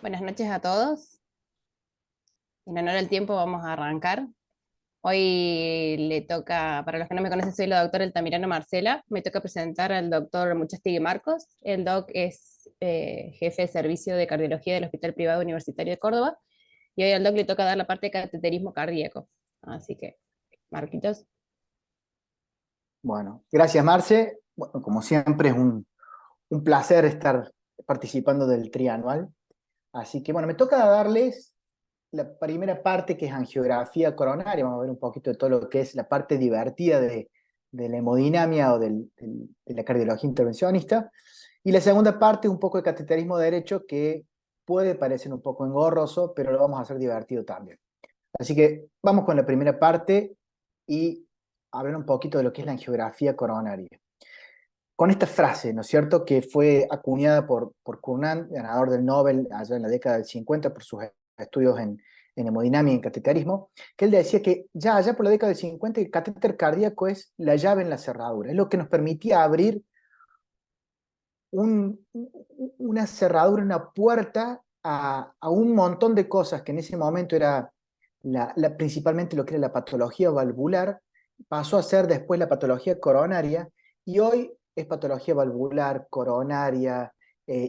Buenas noches a todos. En honor al tiempo vamos a arrancar. Hoy le toca, para los que no me conocen, soy la doctora Altamirano Marcela. Me toca presentar al doctor Muchastegui Marcos. El doc es jefe de servicio de cardiología del Hospital Privado Universitario de Córdoba. Y hoy al doc le toca dar la parte de cateterismo cardíaco. Así que, Marquitos. Bueno, gracias Marce. Bueno, como siempre es un placer estar participando del trianual. Así que bueno, me toca darles la primera parte que es angiografía coronaria. Vamos a ver un poquito de todo lo que es la parte divertida de la hemodinamia o de la cardiología intervencionista. Y la segunda parte un poco de cateterismo derecho que puede parecer un poco engorroso, pero lo vamos a hacer divertido también. Así que vamos con la primera parte y hablar un poquito de lo que es la angiografía coronaria. Con esta frase, ¿no es cierto?, que fue acuñada por Cournant, ganador del Nobel allá en la década del 50 por sus estudios en hemodinamia y en cateterismo, que él decía que ya allá por la década del 50 el catéter cardíaco es la llave en la cerradura, es lo que nos permitía abrir un, una cerradura, una puerta a un montón de cosas que en ese momento era principalmente lo que era la patología valvular, pasó a ser después la patología coronaria, y hoy es patología valvular, coronaria,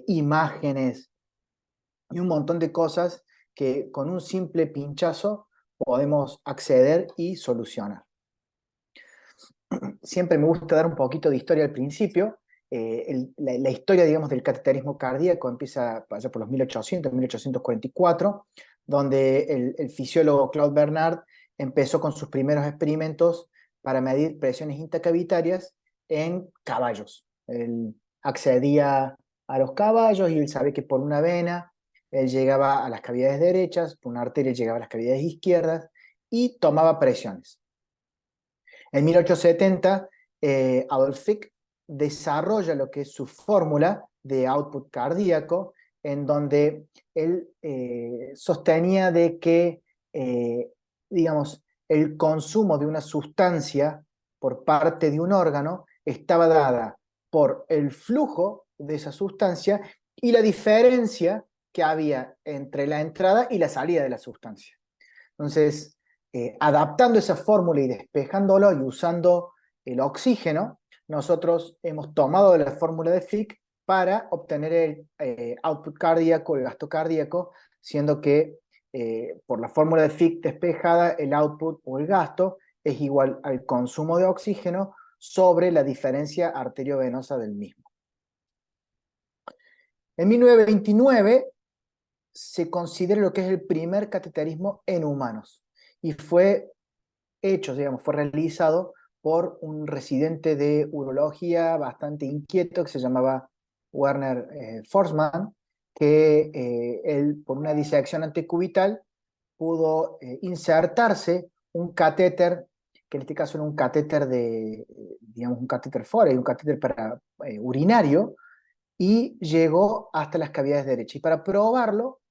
imágenes y un montón de cosas que con un simple pinchazo podemos acceder y solucionar. Siempre me gusta dar un poquito de historia al principio. La historia, digamos, del cateterismo cardíaco empieza allá por los 1800, 1844, donde el fisiólogo Claude Bernard empezó con sus primeros experimentos para medir presiones intracavitarias en caballos. Él accedía a los caballos y él sabe que por una vena él llegaba a las cavidades derechas, por una arteria llegaba a las cavidades izquierdas y tomaba presiones. En 1870, Adolf Fick desarrolla lo que es su fórmula de output cardíaco, en donde él sostenía de que, digamos, el consumo de una sustancia por parte de un órgano estaba dada por el flujo de esa sustancia y la diferencia que había entre la entrada y la salida de la sustancia. Entonces, adaptando esa fórmula y despejándolo y usando el oxígeno, nosotros hemos tomado la fórmula de Fick para obtener el output cardíaco, el gasto cardíaco, siendo que por la fórmula de Fick despejada, el output o el gasto es igual al consumo de oxígeno sobre la diferencia arteriovenosa del mismo. En 1929 se considera lo que es el primer cateterismo en humanos y fue hecho, digamos, fue realizado por un residente de urología bastante inquieto que se llamaba Werner Forsman, que él, por una disección antecubital, pudo insertarse un catéter, que en este caso era un catéter de, digamos, un catéter Foley, un catéter para urinario, y llegó hasta las cavidades derechas. Y para probarlo,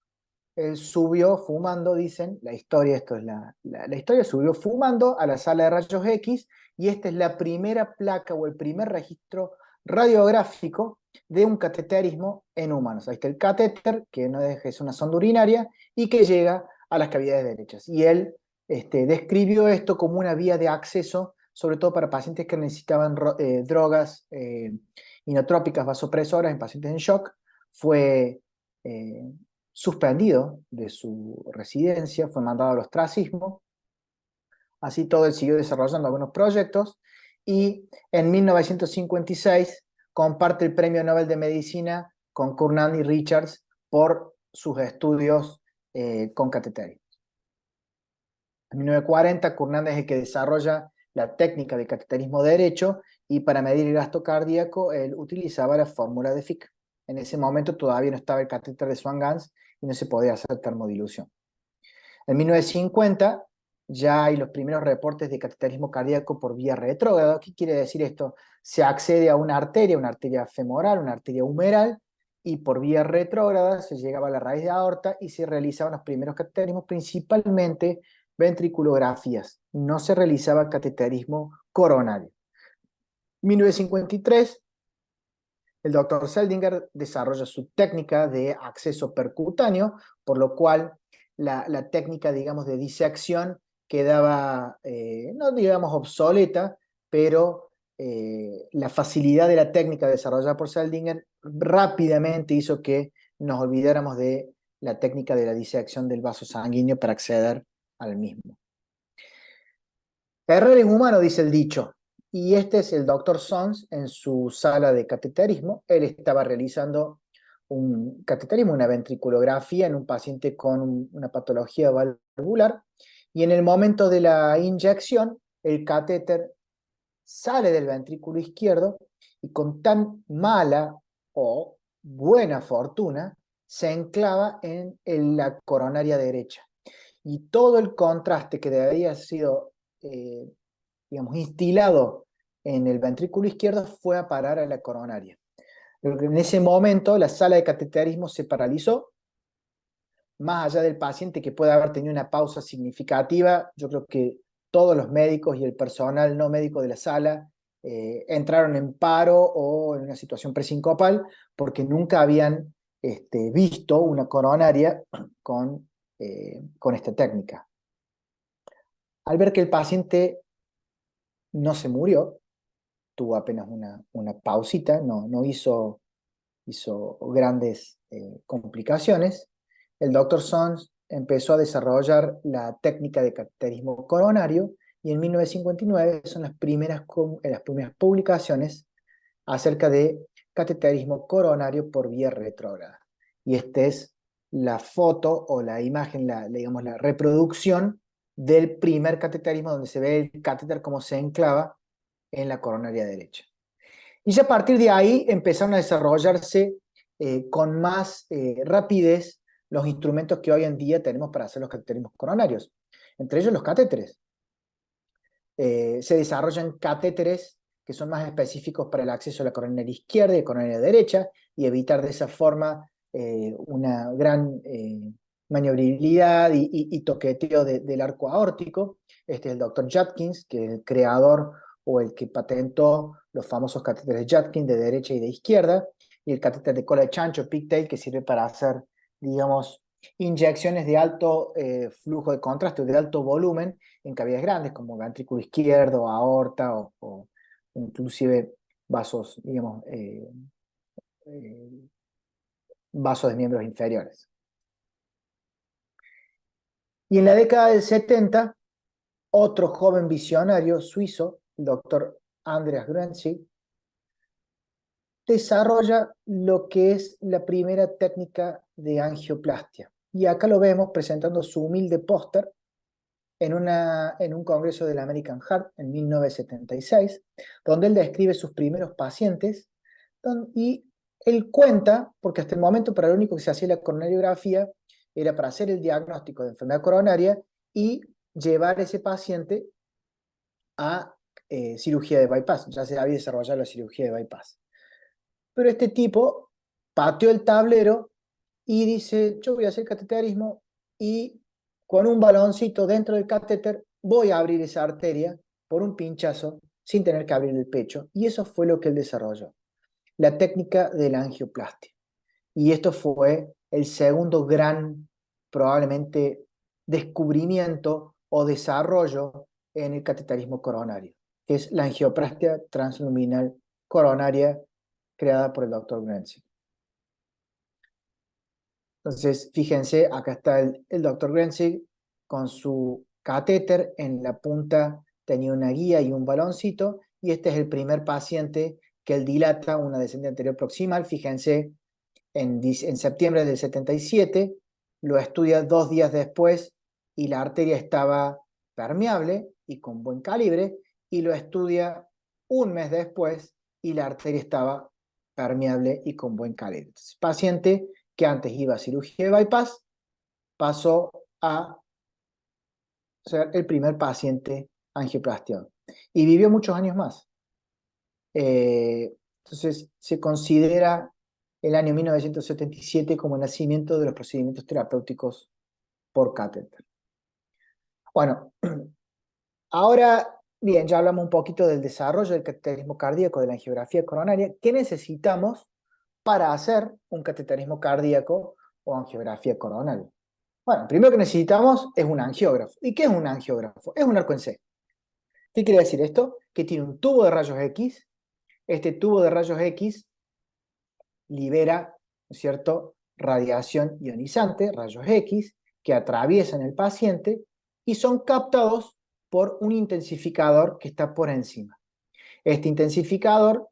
él subió fumando, dicen, la historia, esto es la historia, subió fumando a la sala de rayos X, y esta es la primera placa o el primer registro radiográfico de un cateterismo en humanos. Ahí está el catéter, que no es una sonda urinaria, y que llega a las cavidades derechas. Y él describió esto como una vía de acceso, sobre todo para pacientes que necesitaban drogas inotrópicas vasopresoras en pacientes en shock. Fue eh, suspendido de su residencia, fue mandado al ostracismo. Así todo él siguió desarrollando algunos proyectos y en 1956 comparte el Premio Nobel de Medicina con Cournant y Richards por sus estudios con cateterismo. En 1940, Cournant es el que desarrolla la técnica de cateterismo derecho, y para medir el gasto cardíaco él utilizaba la fórmula de Fick. En ese momento todavía no estaba el catéter de Swan-Ganz y no se podía hacer termodilución. En 1950 ya hay los primeros reportes de cateterismo cardíaco por vía retrógrada. ¿Qué quiere decir esto? Se accede a una arteria femoral, una arteria humeral, y por vía retrógrada se llegaba a la raíz de aorta y se realizaban los primeros cateterismos, principalmente ventriculografías. No se realizaba cateterismo coronario. 1953 el doctor Seldinger desarrolla su técnica de acceso percutáneo, por lo cual la técnica, digamos, de disección quedaba, no digamos obsoleta, pero la facilidad de la técnica desarrollada por Seldinger rápidamente hizo que nos olvidáramos de la técnica de la disección del vaso sanguíneo para acceder al mismo. Errar es humano, dice el dicho. Y este es el doctor Sons en su sala de cateterismo. Él estaba realizando un cateterismo, una ventriculografía en un paciente con una patología valvular. Y en el momento de la inyección, el catéter sale del ventrículo izquierdo y con tan mala o buena fortuna se enclava en la coronaria derecha. Y todo el contraste que debería haber sido digamos, instilado en el ventrículo izquierdo fue a parar a la coronaria. En ese momento la sala de cateterismo se paralizó, más allá del paciente que puede haber tenido una pausa significativa. Yo creo que todos los médicos y el personal no médico de la sala entraron en paro o en una situación presincopal porque nunca habían visto una coronaria con esta técnica. Al ver que el paciente no se murió, tuvo apenas una pausita, no hizo grandes complicaciones, el doctor Sons empezó a desarrollar la técnica de cateterismo coronario y en 1959 son las primeras publicaciones acerca de cateterismo coronario por vía retrógrada. Y esta es la foto o la imagen, digamos, la reproducción del primer cateterismo donde se ve el catéter como se enclava en la coronaria derecha. Y ya a partir de ahí empezaron a desarrollarse con más rapidez los instrumentos que hoy en día tenemos para hacer los cateterismos coronarios, entre ellos los catéteres. Se desarrollan catéteres que son más específicos para el acceso a la coronaria izquierda y la coronaria derecha y evitar de esa forma una gran maniobrabilidad y toqueteo del arco aórtico. Este es el doctor Judkins, que es el creador o el que patentó los famosos catéteres Judkins de derecha y de izquierda, y el catéter de cola de chancho, pigtail, que sirve para hacer, digamos, inyecciones de alto flujo de contraste, de alto volumen, en cavidades grandes, como ventrículo izquierdo, aorta o inclusive vasos, digamos, vasos de miembros inferiores. Y en la década del 70, otro joven visionario suizo, el doctor Andreas Gruenzig, desarrolla lo que es la primera técnica de angioplastia. Y acá lo vemos presentando su humilde póster en un congreso del American Heart en 1976, donde él describe sus primeros pacientes y él cuenta, porque hasta el momento para lo único que se hacía la coronariografía era para hacer el diagnóstico de enfermedad coronaria y llevar a ese paciente a cirugía de bypass. Ya se había desarrollado la cirugía de bypass. Pero este tipo pateó el tablero y dice, yo voy a hacer cateterismo y con un baloncito dentro del catéter voy a abrir esa arteria por un pinchazo sin tener que abrir el pecho. Y eso fue lo que él desarrolló, la técnica de la angioplastia. Y esto fue el segundo gran, probablemente, descubrimiento o desarrollo en el cateterismo coronario, que es la angioplastia transluminal coronaria creada por el doctor Gruenzig. Entonces, fíjense, acá está el doctor Gruenzig con su catéter, en la punta tenía una guía y un baloncito, y este es el primer paciente que él dilata una descendente anterior proximal. Fíjense, en septiembre del 77, lo estudia 2 días después y la arteria estaba permeable y con buen calibre, y lo estudia un mes después y la arteria estaba permeable y con buen calibre. Entonces, paciente que antes iba a cirugía de bypass pasó a ser el primer paciente angioplastiado y vivió muchos años más. Entonces se considera el año 1977 como el nacimiento de los procedimientos terapéuticos por catéter. Bueno, ahora, bien, ya hablamos un poquito del desarrollo del cateterismo cardíaco, de la angiografía coronaria. ¿Qué necesitamos para hacer un cateterismo cardíaco o angiografía coronaria? Bueno, primero que necesitamos es un angiógrafo. ¿Y qué es un angiógrafo? Es un arco en C. ¿Qué quiere decir esto? Que tiene un tubo de rayos X. Este tubo de rayos X libera, ¿no es cierto?, radiación ionizante, rayos X, que atraviesan el paciente y son captados por un intensificador que está por encima. Este intensificador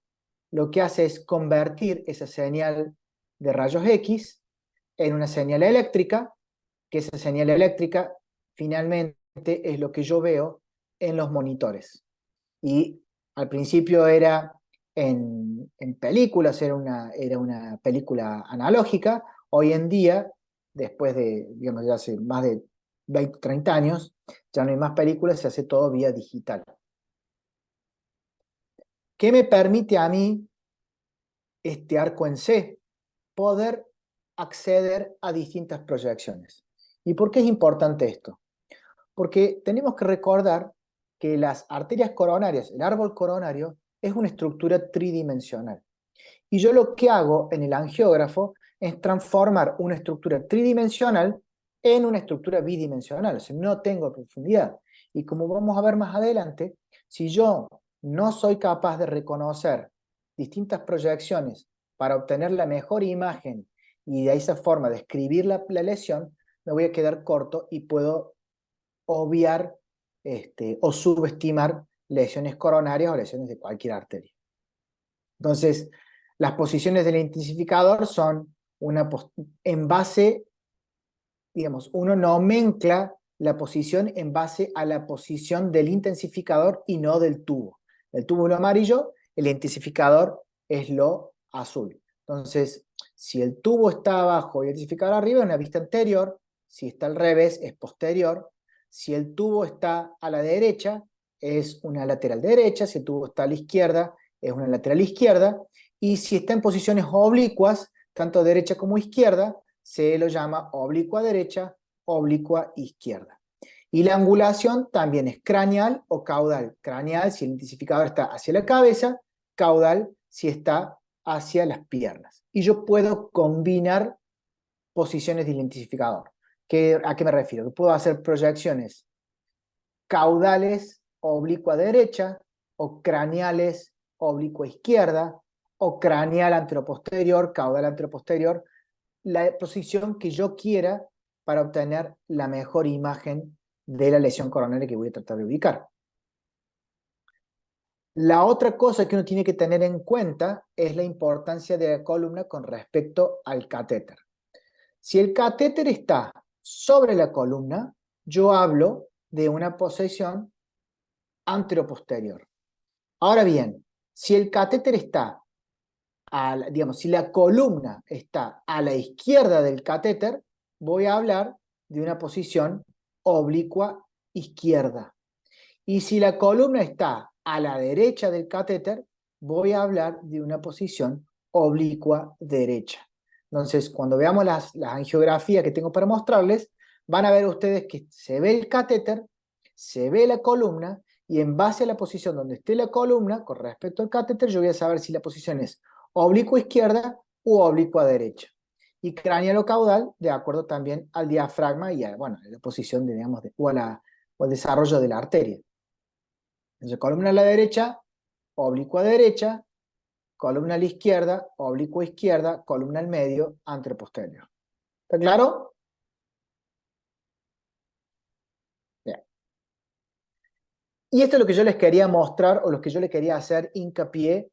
lo que hace es convertir esa señal de rayos X en una señal eléctrica, que esa señal eléctrica finalmente es lo que yo veo en los monitores. Y al principio era en películas, era una película analógica. Hoy en día, después de, digamos, ya hace más de 20, 30 años, ya no hay más películas, se hace todo vía digital. ¿Qué me permite a mí este arco en C? Poder acceder a distintas proyecciones. ¿Y por qué es importante esto? Porque tenemos que recordar que las arterias coronarias, el árbol coronario, es una estructura tridimensional. Y yo lo que hago en el angiógrafo es transformar una estructura tridimensional en una estructura bidimensional, o sea, no tengo profundidad. Y como vamos a ver más adelante, si yo no soy capaz de reconocer distintas proyecciones para obtener la mejor imagen y de esa forma describir la lesión, me voy a quedar corto y puedo obviar o subestimar lesiones coronarias o lesiones de cualquier arteria. Entonces, las posiciones del intensificador son en base, digamos, uno nomencla la posición en base a la posición del intensificador y no del tubo. El tubo es lo amarillo, el intensificador es lo azul. Entonces, si el tubo está abajo y el intensificador arriba, es una vista anterior. Si está al revés, es posterior. Si el tubo está a la derecha, es una lateral derecha. Si el tubo está a la izquierda, es una lateral izquierda. Y si está en posiciones oblicuas, tanto derecha como izquierda, se lo llama oblicua derecha, oblicua izquierda. Y la angulación también es craneal o caudal. Craneal si el intensificador está hacia la cabeza, caudal si está hacia las piernas. Y yo puedo combinar posiciones del intensificador. ¿A qué me refiero? Que puedo hacer proyecciones caudales oblicua derecha o craneales oblicua izquierda o craneal anteroposterior, caudal anteroposterior, la posición que yo quiera para obtener la mejor imagen de la lesión coronaria que voy a tratar de ubicar. La otra cosa que uno tiene que tener en cuenta es la importancia de la columna con respecto al catéter. Si el catéter está sobre la columna, yo hablo de una posición anteroposterior. Ahora bien, si el catéter está, digamos, si la columna está a la izquierda del catéter, voy a hablar de una posición oblicua izquierda. Y si la columna está a la derecha del catéter, voy a hablar de una posición oblicua derecha. Entonces, cuando veamos las angiografías que tengo para mostrarles, van a ver ustedes que se ve el catéter, se ve la columna, y en base a la posición donde esté la columna, con respecto al catéter, yo voy a saber si la posición es oblicua izquierda u oblicua derecha. Y craneal caudal, de acuerdo también al diafragma y a, bueno, a la posición, digamos, o al desarrollo de la arteria. Entonces, columna a la derecha, oblicua derecha, columna a la izquierda, oblicua izquierda, columna al medio, anteroposterior. ¿Está claro? Bien. Y esto es lo que yo les quería mostrar, o lo que yo les quería hacer hincapié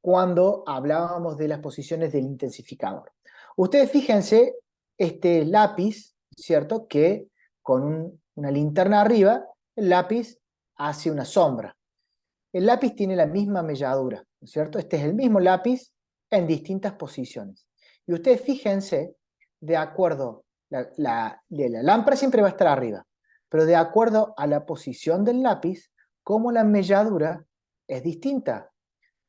cuando hablábamos de las posiciones del intensificador. Ustedes fíjense este lápiz, ¿cierto? Que con una linterna arriba, el lápiz hace una sombra. El lápiz tiene la misma melladura, ¿no es cierto? Este es el mismo lápiz en distintas posiciones. Y ustedes fíjense, de acuerdo, la lámpara siempre va a estar arriba, pero de acuerdo a la posición del lápiz, cómo la melladura es distinta.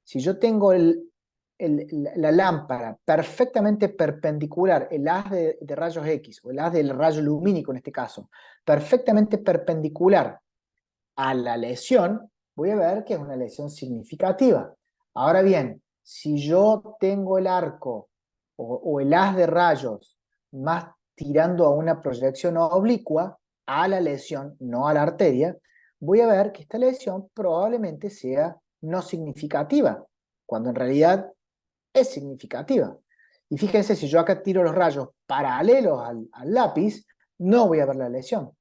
Si yo tengo la lámpara perfectamente perpendicular, el haz de rayos X, o el haz del rayo lumínico en este caso, perfectamente perpendicular a la lesión, voy a ver que es una lesión significativa. Ahora bien, si yo tengo el arco o el haz de rayos más tirando a una proyección oblicua, a la lesión, no a la arteria, voy a ver que esta lesión probablemente sea no significativa, cuando en realidad es significativa. Y fíjense, si yo acá tiro los rayos paralelos al lápiz, no voy a ver la lesión.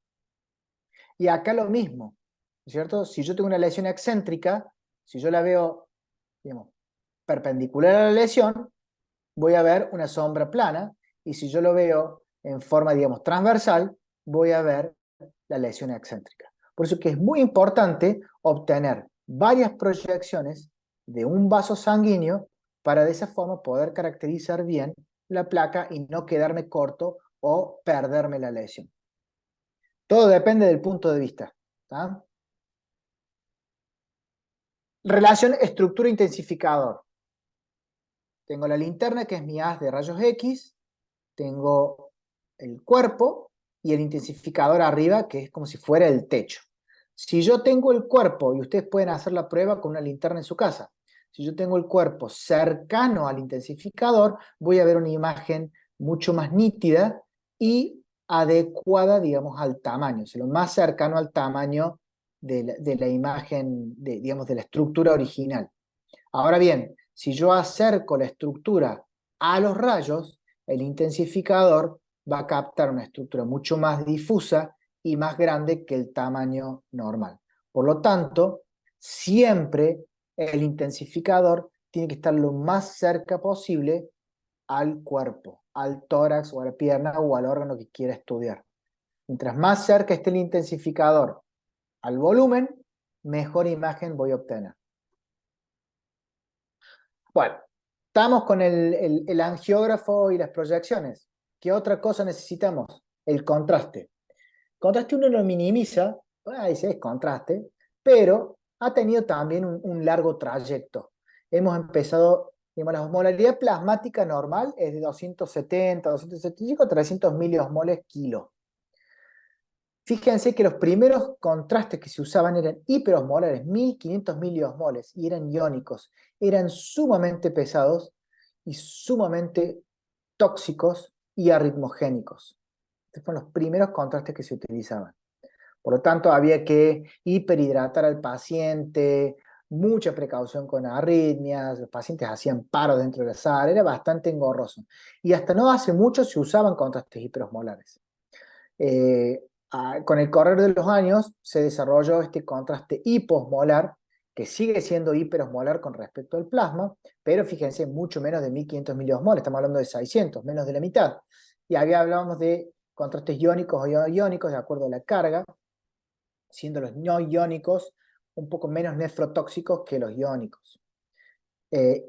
Y acá lo mismo, ¿cierto? Si yo tengo una lesión excéntrica, si yo la veo, digamos, perpendicular a la lesión, voy a ver una sombra plana, y si yo lo veo en forma, digamos, transversal, voy a ver la lesión excéntrica. Por eso que es muy importante obtener varias proyecciones de un vaso sanguíneo para de esa forma poder caracterizar bien la placa y no quedarme corto o perderme la lesión. Todo depende del punto de vista. ¿Tá? Relación estructura-intensificador. Tengo la linterna, que es mi haz de rayos X, tengo el cuerpo y el intensificador arriba, que es como si fuera el techo. Si yo tengo el cuerpo, y ustedes pueden hacer la prueba con una linterna en su casa, si yo tengo el cuerpo cercano al intensificador, voy a ver una imagen mucho más nítida y adecuada, digamos, al tamaño, o sea, lo más cercano al tamaño de la imagen, digamos, de la estructura original. Ahora bien, si yo acerco la estructura a los rayos, el intensificador va a captar una estructura mucho más difusa y más grande que el tamaño normal. Por lo tanto, siempre el intensificador tiene que estar lo más cerca posible al cuerpo, al tórax o a la pierna o al órgano que quiera estudiar. Mientras más cerca esté el intensificador al volumen, mejor imagen voy a obtener. Bueno, estamos con el angiógrafo y las proyecciones. ¿Qué otra cosa necesitamos? El contraste. Contraste uno lo minimiza, dice es contraste, pero ha tenido también un largo trayecto. Hemos empezado, digamos, la osmolaridad plasmática normal es de 270, 275, 300 miliosmoles kilo. Fíjense que los primeros contrastes que se usaban eran hiperosmolares, 1500 miliosmoles, y eran iónicos. Eran sumamente pesados y sumamente tóxicos y arritmogénicos. Estos fueron los primeros contrastes que se utilizaban. Por lo tanto, había que hiperhidratar al paciente, mucha precaución con arritmias, los pacientes hacían paro dentro de la sala, era bastante engorroso. Y hasta no hace mucho se usaban contrastes hiperosmolares. Con el correr de los años se desarrolló este contraste hiposmolar, que sigue siendo hiperosmolar con respecto al plasma, pero fíjense, mucho menos de 1500 miliosmoles, estamos hablando de 600, menos de la mitad. Y había hablábamos de contrastes iónicos o iónicos de acuerdo a la carga, siendo los no iónicos un poco menos nefrotóxicos que los iónicos.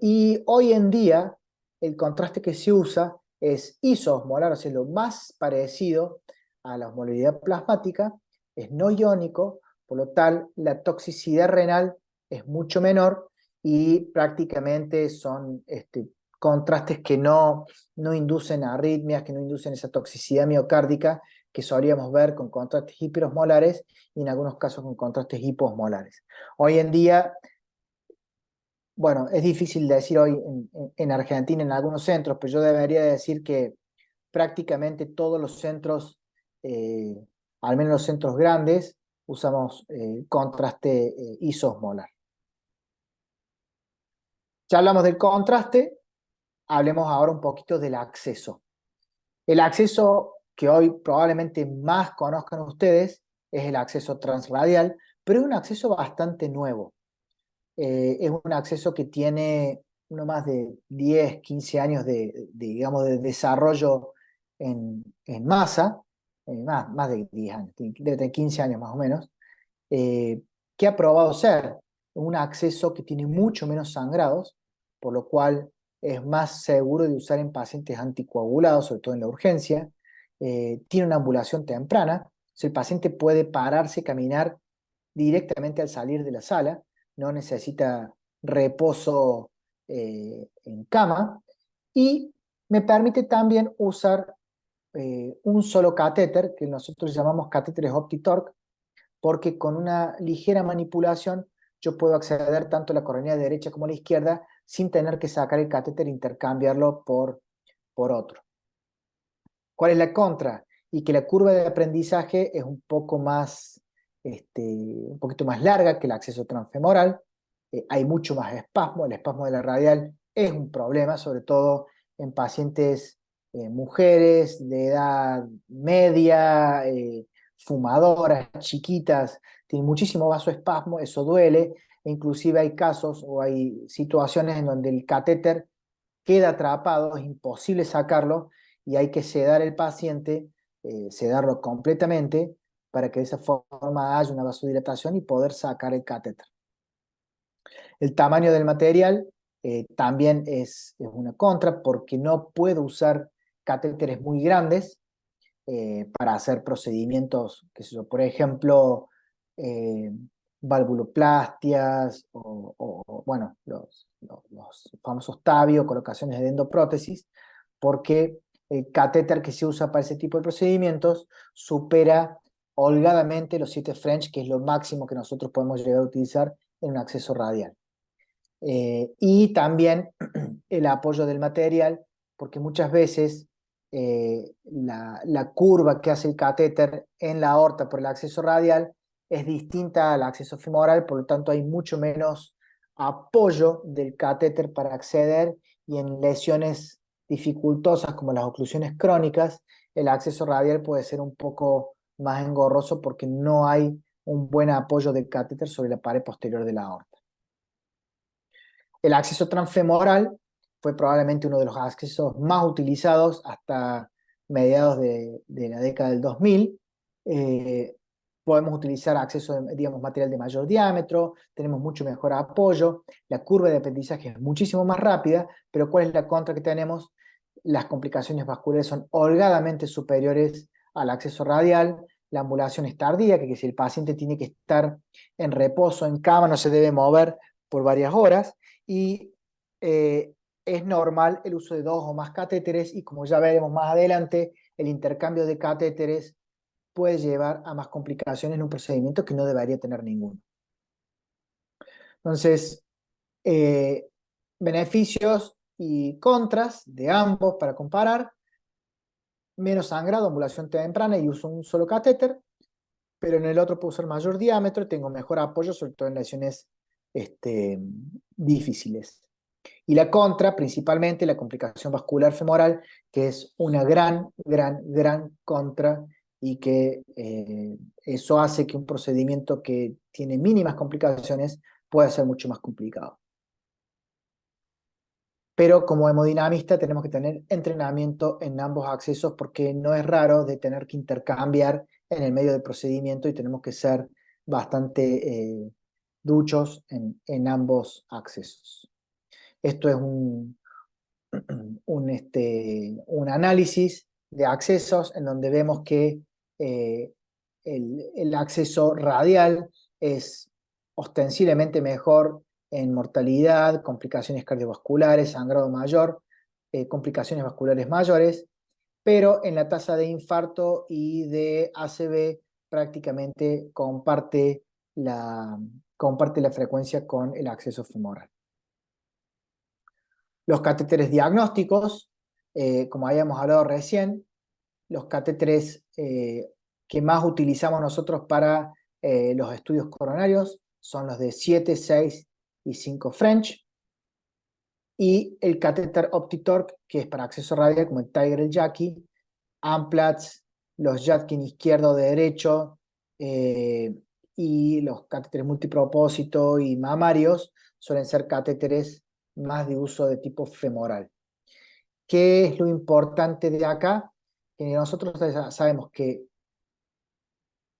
Y hoy en día el contraste que se usa es isoosmolar, o sea, lo más parecido a la osmolaridad plasmática, es no iónico, por lo tal la toxicidad renal es mucho menor y prácticamente son contrastes que no inducen arritmias, que no inducen esa toxicidad miocárdica que solíamos ver con contrastes hiperosmolares y en algunos casos con contrastes hiposmolares. Hoy en día, bueno, es difícil decir hoy en Argentina, en algunos centros, pero yo debería decir que prácticamente todos los centros, al menos los centros grandes, usamos contraste isoosmolar. Ya hablamos del contraste, hablemos ahora un poquito del acceso. El acceso que hoy probablemente más conozcan ustedes es el acceso transradial, pero es un acceso bastante nuevo. Es un acceso que tiene uno más de 10, 15 años digamos, de desarrollo en masa, más de 10 años, debe tener 15 años más o menos, que ha probado ser un acceso que tiene mucho menos sangrados, por lo cual es más seguro de usar en pacientes anticoagulados, sobre todo en la urgencia, tiene una ambulación temprana, o sea, el paciente puede pararse, caminar directamente al salir de la sala, no necesita reposo en cama, y me permite también usar un solo catéter, que nosotros llamamos catéteres OptiTorque, porque con una ligera manipulación yo puedo acceder tanto a la coronilla derecha como a la izquierda sin tener que sacar el catéter e intercambiarlo por otro. ¿Cuál es la contra? Y que la curva de aprendizaje es un poco más, un poquito más larga que el acceso transfemoral. Hay mucho más espasmo. El espasmo de la radial es un problema, sobre todo en pacientes mujeres de edad media, fumadoras, chiquitas, tienen muchísimo vasoespasmo, eso duele, e inclusive hay casos o hay situaciones en donde el catéter queda atrapado, es imposible sacarlo y hay que sedar el paciente, sedarlo completamente para que de esa forma haya una vasodilatación y poder sacar el catéter. El tamaño del material también es una contra porque no puedo usar catéteres muy grandes para hacer procedimientos, qué sé yo, por ejemplo, eh, valvuloplastias bueno, los famosos TAVI o colocaciones de endoprótesis, porque el catéter que se usa para ese tipo de procedimientos supera holgadamente los 7 French, que es lo máximo que nosotros podemos llegar a utilizar en un acceso radial. Y también el apoyo del material, porque muchas veces la curva que hace el catéter en la aorta por el acceso radial es distinta al acceso femoral, por lo tanto hay mucho menos apoyo del catéter para acceder, y en lesiones dificultosas como las oclusiones crónicas, el acceso radial puede ser un poco más engorroso porque no hay un buen apoyo del catéter sobre la pared posterior de la aorta. El acceso transfemoral fue probablemente uno de los accesos más utilizados hasta mediados de la década del 2000. Podemos utilizar acceso, digamos, material de mayor diámetro, tenemos mucho mejor apoyo, la curva de aprendizaje es muchísimo más rápida, pero ¿cuál es la contra que tenemos? Las complicaciones vasculares son holgadamente superiores al acceso radial, la ambulación es tardía, que si el paciente tiene que estar en reposo, en cama, no se debe mover por varias horas, y es normal el uso de 2 o más catéteres, y como ya veremos más adelante, el intercambio de catéteres puede llevar a más complicaciones en un procedimiento que no debería tener ninguno. Entonces, beneficios y contras de ambos para comparar: menos sangrado, ambulación temprana y uso un solo catéter, pero en el otro puedo usar mayor diámetro, tengo mejor apoyo, sobre todo en lesiones difíciles. Y la contra, principalmente la complicación vascular femoral, que es una gran contra, y que eso hace que un procedimiento que tiene mínimas complicaciones pueda ser mucho más complicado. Pero como hemodinamista tenemos que tener entrenamiento en ambos accesos, porque no es raro de tener que intercambiar en el medio del procedimiento y tenemos que ser bastante duchos en ambos accesos. Esto es un análisis de accesos en donde vemos que el acceso radial es ostensiblemente mejor en mortalidad, complicaciones cardiovasculares, sangrado mayor, complicaciones vasculares mayores, pero en la tasa de infarto y de ACV prácticamente comparte la frecuencia con el acceso femoral. Los catéteres diagnósticos, como habíamos hablado recién, los catéteres que más utilizamos nosotros para los estudios coronarios son los de 7, 6 y 5 French, y el catéter OptiTorque, que es para acceso radial, como el Tiger, el Jackie, Amplatz, los Jatkin izquierdo, derecho, y los catéteres multipropósito y mamarios suelen ser catéteres más de uso de tipo femoral. ¿Qué es lo importante de acá? Que nosotros sabemos que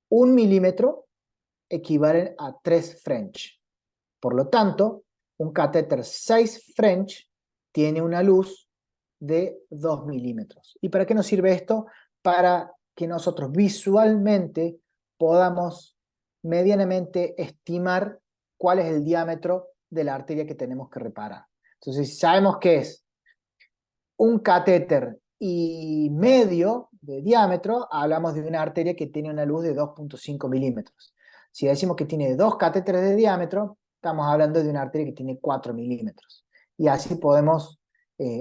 1 milímetro equivale a 3 French. Por lo tanto, un catéter 6 French tiene una luz de 2 milímetros. ¿Y para qué nos sirve esto? Para que nosotros visualmente podamos medianamente estimar cuál es el diámetro de la arteria que tenemos que reparar. Entonces, si sabemos que es un catéter y medio de diámetro, hablamos de una arteria que tiene una luz de 2.5 milímetros. Si decimos que tiene 2 catéteres de diámetro, estamos hablando de una arteria que tiene 4 milímetros. y así podemos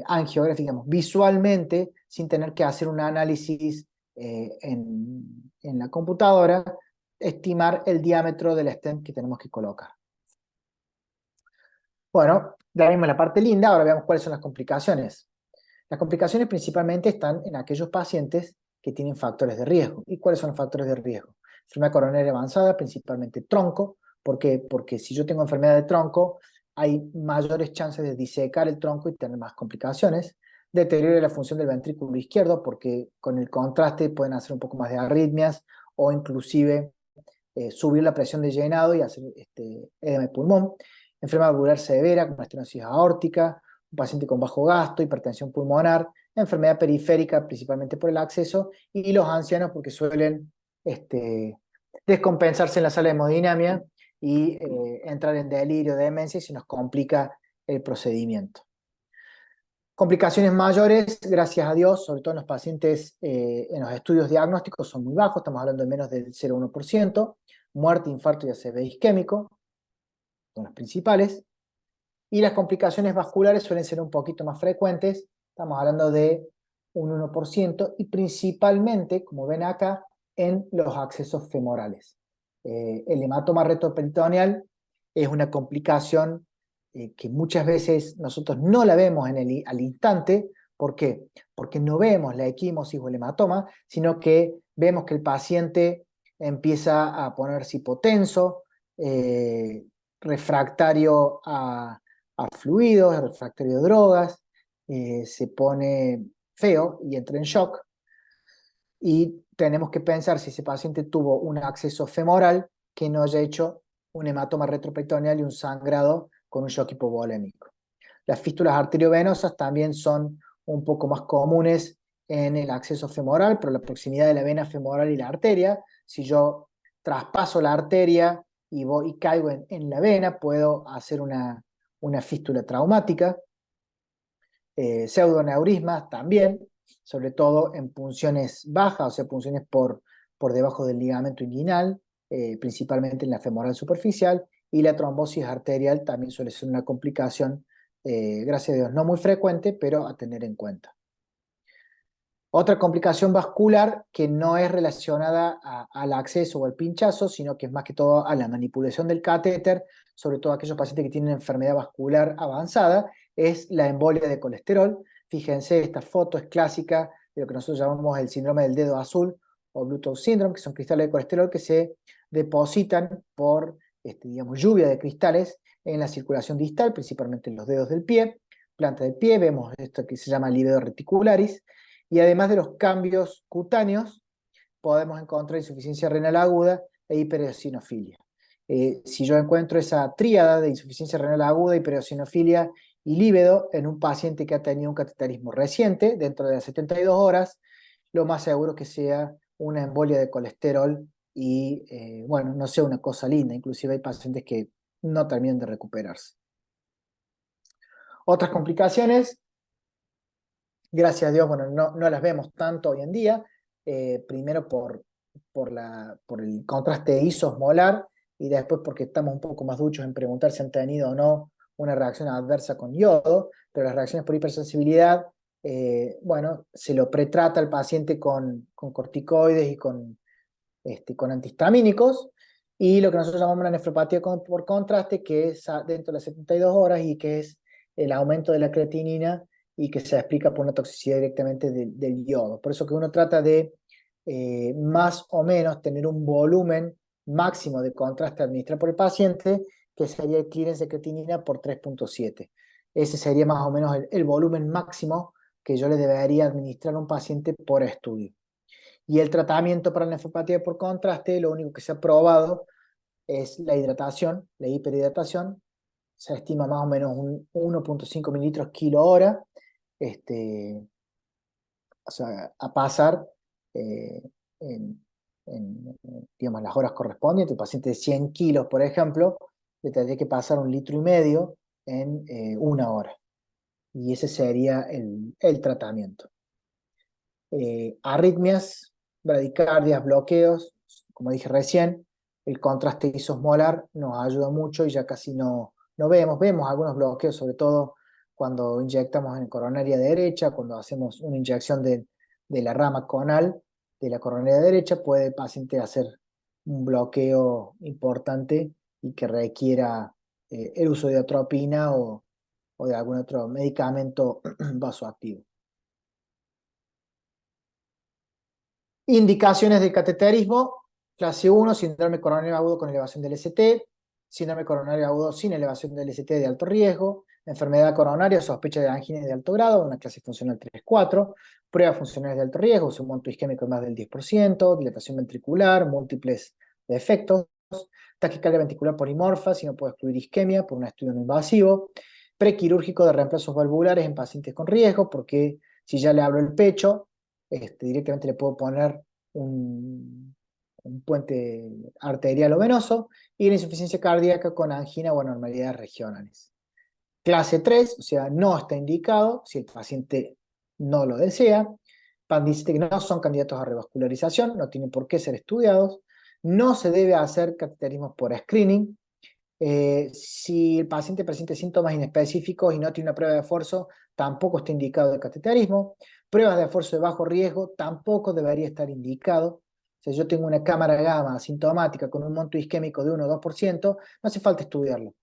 angiográficamente, visualmente, sin tener que hacer un análisis en la computadora, estimar el diámetro del stent que tenemos que colocar. Bueno, ya vimos la parte linda, ahora veamos cuáles son las complicaciones. Las complicaciones principalmente están en aquellos pacientes que tienen factores de riesgo. ¿Y cuáles son los factores de riesgo? Enfermedad coronaria avanzada, principalmente tronco. ¿Por qué? Porque si yo tengo enfermedad de tronco, hay mayores chances de disecar el tronco y tener más complicaciones. Deterioro de la función del ventrículo izquierdo, porque con el contraste pueden hacer un poco más de arritmias o inclusive subir la presión de llenado y hacer edema de pulmón. Enfermedad valvular severa, como estenosis aórtica, un paciente con bajo gasto, hipertensión pulmonar, enfermedad periférica, principalmente por el acceso, y los ancianos porque suelen descompensarse en la sala de hemodinamia y entrar en delirio, demencia, y se nos complica el procedimiento. Complicaciones mayores, gracias a Dios, sobre todo en los pacientes en los estudios diagnósticos, son muy bajos, estamos hablando de menos del 0,1%, muerte, infarto y ACV isquémico, son los principales, y las complicaciones vasculares suelen ser un poquito más frecuentes, estamos hablando de un 1%, y principalmente, como ven acá, en los accesos femorales. El hematoma retroperitoneal es una complicación que muchas veces nosotros no la vemos al instante. ¿Por qué? Porque no vemos la equimosis o el hematoma, sino que vemos que el paciente empieza a ponerse hipotenso, refractario a fluidos, refractario a drogas, se pone feo y entra en shock, y tenemos que pensar si ese paciente tuvo un acceso femoral que no haya hecho un hematoma retroperitoneal y un sangrado con un shock hipovolémico. Las fístulas arteriovenosas también son un poco más comunes en el acceso femoral, por la proximidad de la vena femoral y la arteria. Si yo traspaso la arteria y caigo en la vena, puedo hacer una fístula traumática. Pseudoneurismas también, sobre todo en punciones bajas, o sea, punciones por debajo del ligamento inguinal, principalmente en la femoral superficial, y la trombosis arterial también suele ser una complicación, gracias a Dios, no muy frecuente, pero a tener en cuenta. Otra complicación vascular que no es relacionada al acceso o al pinchazo, sino que es más que todo a la manipulación del catéter, sobre todo aquellos pacientes que tienen enfermedad vascular avanzada, es la embolia de colesterol. Fíjense, esta foto es clásica de lo que nosotros llamamos el síndrome del dedo azul o Bluetooth syndrome, que son cristales de colesterol que se depositan por digamos, lluvia de cristales en la circulación distal, principalmente en los dedos del pie, planta del pie. Vemos esto que se llama livedo reticularis, y además de los cambios cutáneos, podemos encontrar insuficiencia renal aguda e hipereosinofilia. Si yo encuentro esa tríada de insuficiencia renal aguda, hipereosinofilia y lívido en un paciente que ha tenido un cateterismo reciente, dentro de las 72 horas, lo más seguro que sea una embolia de colesterol y, bueno, no sea una cosa linda. Inclusive hay pacientes que no terminan de recuperarse. Otras complicaciones, gracias a Dios, bueno, no las vemos tanto hoy en día, primero por el contraste isosmolar, y después porque estamos un poco más duchos en preguntar si han tenido o no una reacción adversa con yodo, pero las reacciones por hipersensibilidad, bueno, se lo pretrata al paciente con corticoides y con antihistamínicos, y lo que nosotros llamamos una nefropatía por contraste, que es dentro de las 72 horas y que es el aumento de la creatinina y que se explica por una toxicidad directamente del yodo. Por eso que uno trata de más o menos tener un volumen máximo de contraste administrado por el paciente, que sería el clearance de creatinina por 3.7. Ese sería más o menos el volumen máximo que yo le debería administrar a un paciente por estudio. Y el tratamiento para la nefropatía por contraste, lo único que se ha probado es la hidratación, la hiperhidratación. Se estima más o menos un 1.5 mililitros kilo hora, o sea, a pasar eh, en, digamos, las horas correspondientes. Un paciente de 100 kilos, por ejemplo, le tendría que pasar 1,5 litros en una hora. Y ese sería el tratamiento. Arritmias, bradicardias, bloqueos, como dije recién, el contraste isosmolar nos ayuda mucho y ya casi no vemos algunos bloqueos, sobre todo cuando inyectamos en coronaria derecha, cuando hacemos una inyección de la rama conal de la coronaria derecha, puede el paciente hacer un bloqueo importante y que requiera el uso de atropina o de algún otro medicamento vasoactivo. Indicaciones de cateterismo: clase 1, síndrome coronario agudo con elevación del ST, síndrome coronario agudo sin elevación del ST de alto riesgo, enfermedad coronaria, sospecha de angina de alto grado, una clase funcional 3-4, pruebas funcionales de alto riesgo, un monto isquémico de más del 10%, dilatación ventricular, múltiples defectos, taquicardia ventricular polimorfa, si no puede excluir isquemia por un estudio no invasivo, prequirúrgico de reemplazos valvulares en pacientes con riesgo, porque si ya le abro el pecho, directamente le puedo poner un puente arterial o venoso, y la insuficiencia cardíaca con angina o anormalidades regionales. Clase 3, o sea, no está indicado si el paciente no lo desea. Dice que no son candidatos a revascularización, no tienen por qué ser estudiados. No se debe hacer cateterismo por screening. Si el paciente presenta síntomas inespecíficos y no tiene una prueba de esfuerzo, tampoco está indicado el cateterismo. Pruebas de esfuerzo de bajo riesgo tampoco debería estar indicado. Si yo tengo una cámara gamma asintomática con un monto isquémico de 1 o 2%, no hace falta estudiarlo,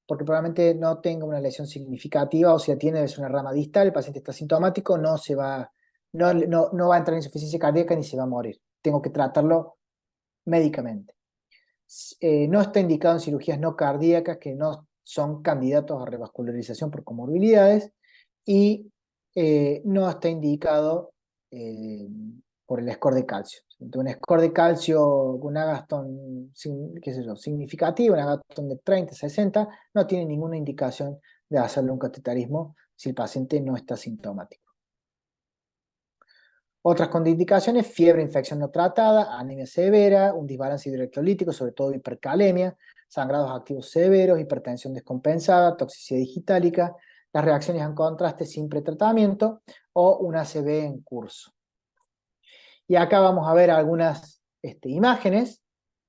porque probablemente no tenga una lesión significativa, o si la tiene es una rama distal, el paciente está asintomático, no va a entrar en insuficiencia cardíaca ni se va a morir. Tengo que tratarlo médicamente. No está indicado en cirugías no cardíacas que no son candidatos a revascularización por comorbilidades, y no está indicado por el score de calcio. Un score de calcio con un Agatston, qué sé yo, significativo, un Agatston de 30, 60, no tiene ninguna indicación de hacerle un cateterismo si el paciente no está sintomático. Otras contraindicaciones: fiebre, infección no tratada, anemia severa, un desbalance hidroelectrolítico, sobre todo hipercalemia, sangrados activos severos, hipertensión descompensada, toxicidad digitálica, las reacciones en contraste sin pretratamiento o un ACV en curso. Y acá vamos a ver algunas imágenes.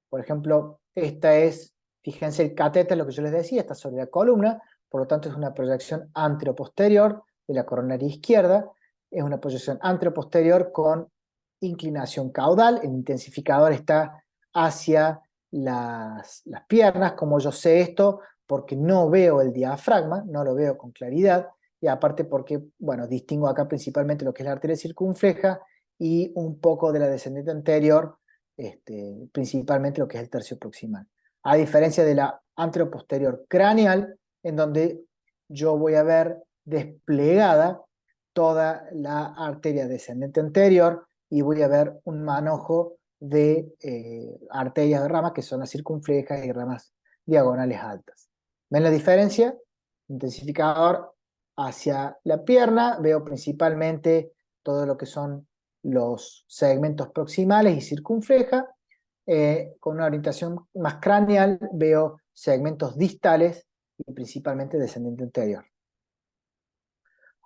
Por ejemplo, esta es, fíjense el catéter, lo que yo les decía, está sobre la columna, por lo tanto es una proyección anteroposterior de la coronaria izquierda, es una proyección anteroposterior con inclinación caudal, el intensificador está hacia las piernas. Como yo sé esto? Porque no veo el diafragma, no lo veo con claridad, y aparte porque, bueno, distingo acá principalmente lo que es la arteria circunfleja y un poco de la descendente anterior, principalmente lo que es el tercio proximal. A diferencia de la anteroposterior craneal, en donde yo voy a ver desplegada toda la arteria descendente anterior y voy a ver un manojo de arterias de ramas que son las circunflejas y ramas diagonales altas. ¿Ven la diferencia? Intensificador hacia la pierna, veo principalmente todo lo que son los segmentos proximales y circunfleja. Con una orientación más craneal veo segmentos distales y principalmente descendente anterior.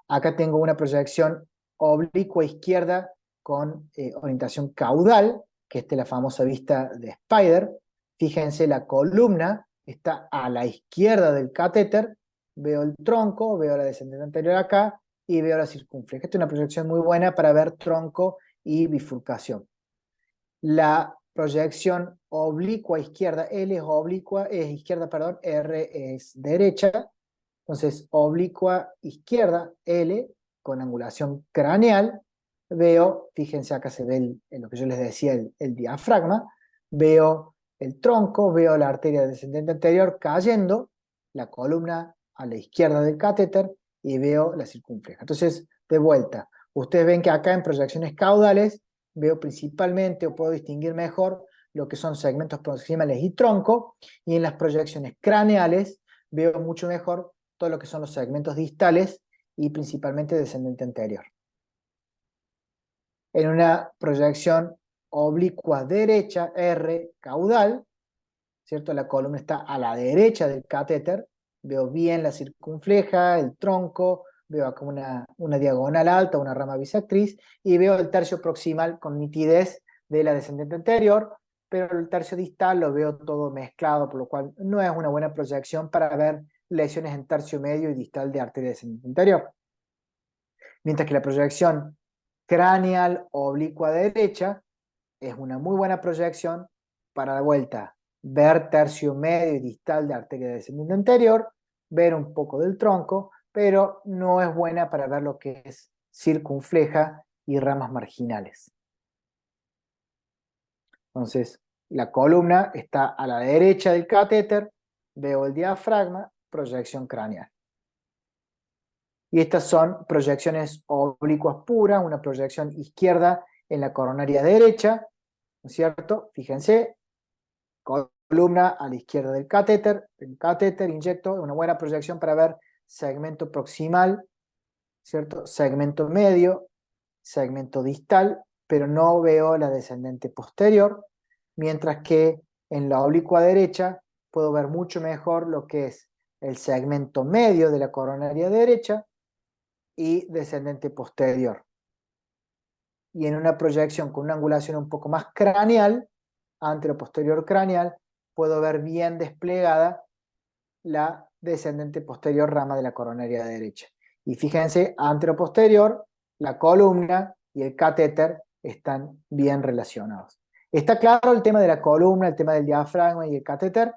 Acá tengo una proyección oblicua izquierda con orientación caudal, que es la famosa vista de Spider. Fíjense, la columna está a la izquierda del catéter, veo el tronco, veo la descendente anterior acá y veo la circunfleja. Esta es una proyección muy buena para ver tronco y bifurcación. La proyección oblicua izquierda, L es oblicua, es izquierda, perdón, R es derecha. Entonces, oblicua izquierda, L, con angulación craneal, veo, fíjense acá se ve en lo que yo les decía, el diafragma, veo el tronco, veo la arteria descendente anterior cayendo, la columna a la izquierda del catéter, y veo la circunfleja. Entonces, de vuelta, ustedes ven que acá en proyecciones caudales veo principalmente, o puedo distinguir mejor, lo que son segmentos proximales y tronco, y en las proyecciones craneales veo mucho mejor todo lo que son los segmentos distales y principalmente descendente anterior. En una proyección oblicua derecha, R, caudal, ¿cierto? La columna está a la derecha del catéter, veo bien la circunfleja, el tronco, veo acá una diagonal alta, una rama bisectriz, y veo el tercio proximal con nitidez de la descendente anterior, pero el tercio distal lo veo todo mezclado, por lo cual no es una buena proyección para ver lesiones en tercio medio y distal de arteria descendente anterior. Mientras que la proyección craneal oblicua derecha es una muy buena proyección para de vuelta ver tercio medio y distal de arteria descendente anterior, ver un poco del tronco, pero no es buena para ver lo que es circunfleja y ramas marginales. Entonces, la columna está a la derecha del catéter, veo el diafragma, proyección craneal. Y estas son proyecciones oblicuas puras, una proyección izquierda en la coronaria derecha, ¿no es cierto? Fíjense, columna a la izquierda del catéter, inyecto, una buena proyección para ver segmento proximal, ¿cierto? Segmento medio, segmento distal, pero no veo la descendente posterior, mientras que en la oblicua derecha puedo ver mucho mejor lo que es el segmento medio de la coronaria derecha y descendente posterior. Y en una proyección con una angulación un poco más craneal, antero-posterior craneal, puedo ver bien desplegada la descendente posterior rama de la coronaria derecha. Y fíjense, antero-posterior, la columna y el catéter están bien relacionados. ¿Está claro el tema de la columna, el tema del diafragma y el catéter?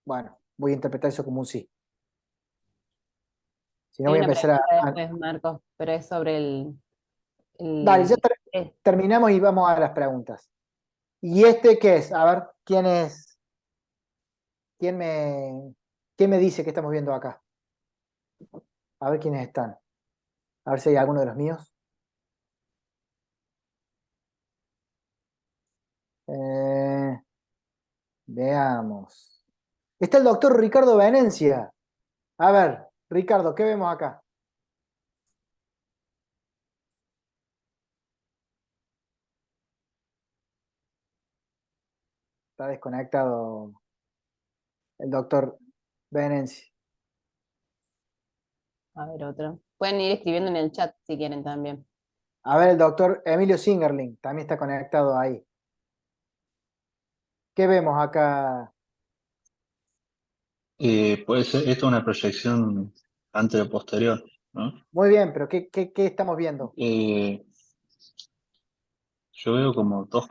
Bueno, voy a interpretar eso como un sí. Si no, Hay voy a una empezar pregunta a... después, Marcos, pero es sobre Dale, ya eh, terminamos y vamos a las preguntas. ¿Y este qué es? A ver, ¿quién es? ¿Quién me dice que estamos viendo acá? A ver quiénes están. A ver si hay alguno de los míos. Eh, veamos. Está el doctor Ricardo Venencia. A ver, Ricardo, ¿qué vemos acá? Está desconectado el doctor Venencia. a ver, otro. Pueden ir escribiendo en el chat si quieren también. A ver, el doctor Emilio Singerling también está conectado ahí. ¿Qué vemos acá? Puede ser, esto es una proyección anterior-posterior, ¿no? Muy bien, pero ¿qué estamos viendo? Eh, yo veo como dos,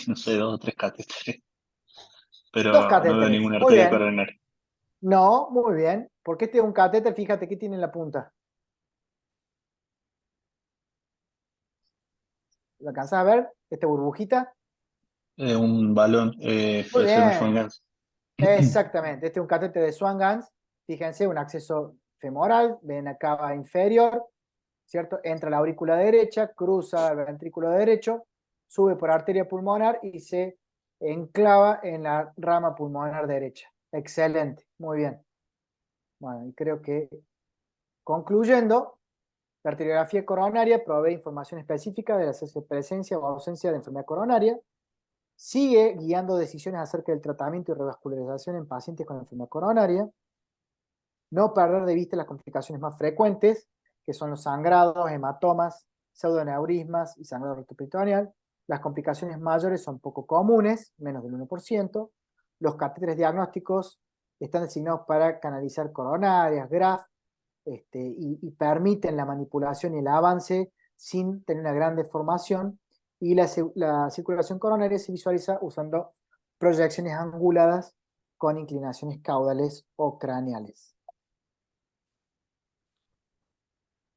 no sé, dos o tres catéteres, Dos pero no veo catéteres. ninguna Muy arteria bien. coronaria. No, muy bien. Porque este es un catéter, fíjate qué tiene en la punta. ¿Lo alcanzás a ver? Esta burbujita. Un balón, Muy puede ser un Joan bien. Gans. Exactamente, este es un catéter de Swan-Ganz, fíjense, un acceso femoral, ven la cava inferior, ¿cierto? Entra a la aurícula derecha, cruza el ventrículo derecho, sube por arteria pulmonar y se enclava en la rama pulmonar derecha. Excelente, muy bien. Bueno, y creo que concluyendo, la arteriografía coronaria provee información específica de la presencia o ausencia de enfermedad coronaria, sigue guiando decisiones acerca del tratamiento y revascularización en pacientes con enfermedad coronaria, no perder de vista las complicaciones más frecuentes, que son los sangrados, hematomas, pseudoneurismas y sangrado rectoperitoneal. Las complicaciones mayores son poco comunes, menos del 1%. Los catéteres diagnósticos están designados para canalizar coronarias, graft, y permiten la manipulación y el avance sin tener una gran deformación. Y la circulación coronaria se visualiza usando proyecciones anguladas con inclinaciones caudales o craneales.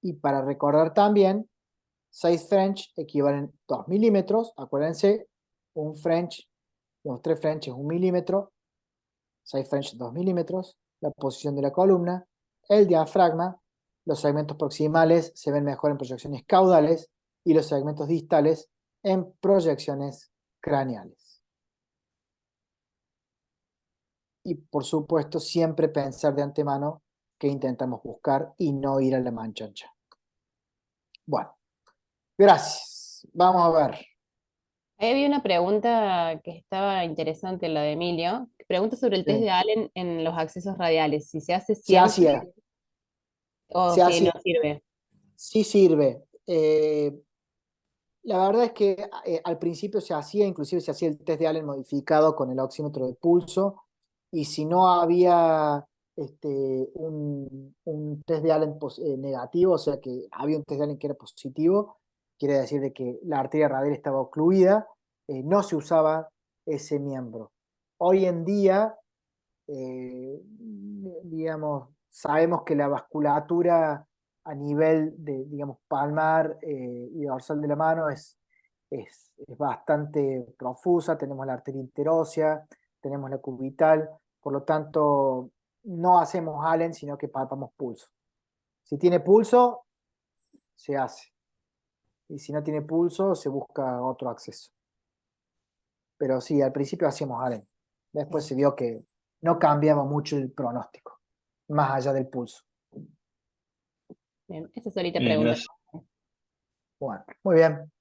Y para recordar también, 6 French equivalen 2 milímetros. Acuérdense, un French, los 3 French es 1 milímetro, 6 French 2 milímetros, la posición de la columna, el diafragma, los segmentos proximales se ven mejor en proyecciones caudales y los segmentos distales en proyecciones craneales. Y por supuesto, siempre pensar de antemano qué intentamos buscar y no ir a la mancha ancha. Bueno, gracias. Vamos a ver. Ahí había una pregunta que estaba interesante, la de Emilio. Pregunta sobre el test Sí. de Allen en los accesos radiales. Si se hace Se siempre hacía, o se si no hacía, sirve. sí sirve. La verdad es que al principio se hacía, inclusive se hacía el test de Allen modificado con el oxímetro de pulso, y si no había un test de Allen negativo, o sea que había un test de Allen que era positivo, quiere decir de que la arteria radial estaba ocluida, no se usaba ese miembro. Hoy en día, digamos, sabemos que la vasculatura a nivel de, digamos, palmar y dorsal de la mano es bastante profusa. Tenemos la arteria interósea, tenemos la cubital, por lo tanto, no hacemos Allen, sino que palpamos pulso. Si tiene pulso, se hace. Y si no tiene pulso, se busca otro acceso. Pero sí, al principio hacíamos Allen. Después se vio que no cambiaba mucho el pronóstico, más allá del pulso. Bien, esa solita Bien, pregunta. gracias. Bueno, muy bien.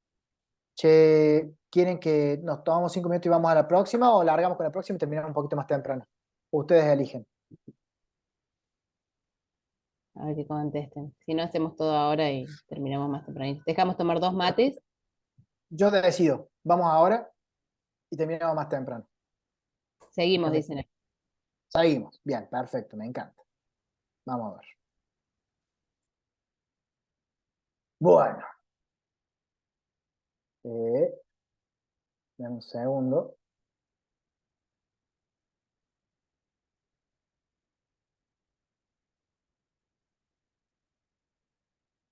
Che, ¿quieren que nos tomamos 5 minutos y vamos a la próxima o largamos con la próxima y terminamos un poquito más temprano? Ustedes eligen. A ver qué contesten. Si no, hacemos todo ahora y terminamos más temprano. Dejamos tomar 2 mates. Yo decido. Vamos ahora y terminamos más temprano. Seguimos, dicen. Seguimos. Bien, perfecto, me encanta. Vamos a ver. Bueno. Dame un segundo.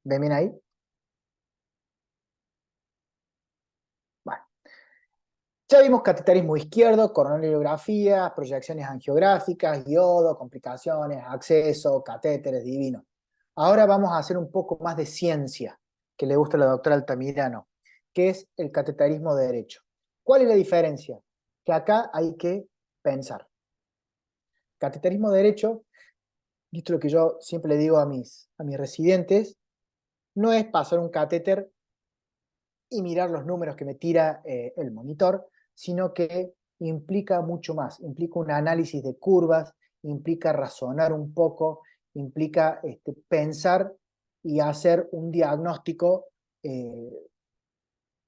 ¿Ven bien ahí? Bueno. Ya vimos cateterismo izquierdo, coronariografía, proyecciones angiográficas, yodo, complicaciones, acceso, catéteres, divino. Ahora vamos a hacer un poco más de ciencia, que le gusta a la doctora Altamirano, que es el cateterismo derecho. ¿Cuál es la diferencia? Que acá hay que pensar. Cateterismo derecho, y esto es lo que yo siempre le digo a mis residentes, no es pasar un catéter y mirar los números que me tira el monitor, sino que implica mucho más, implica un análisis de curvas, implica razonar un poco, implica pensar y hacer un diagnóstico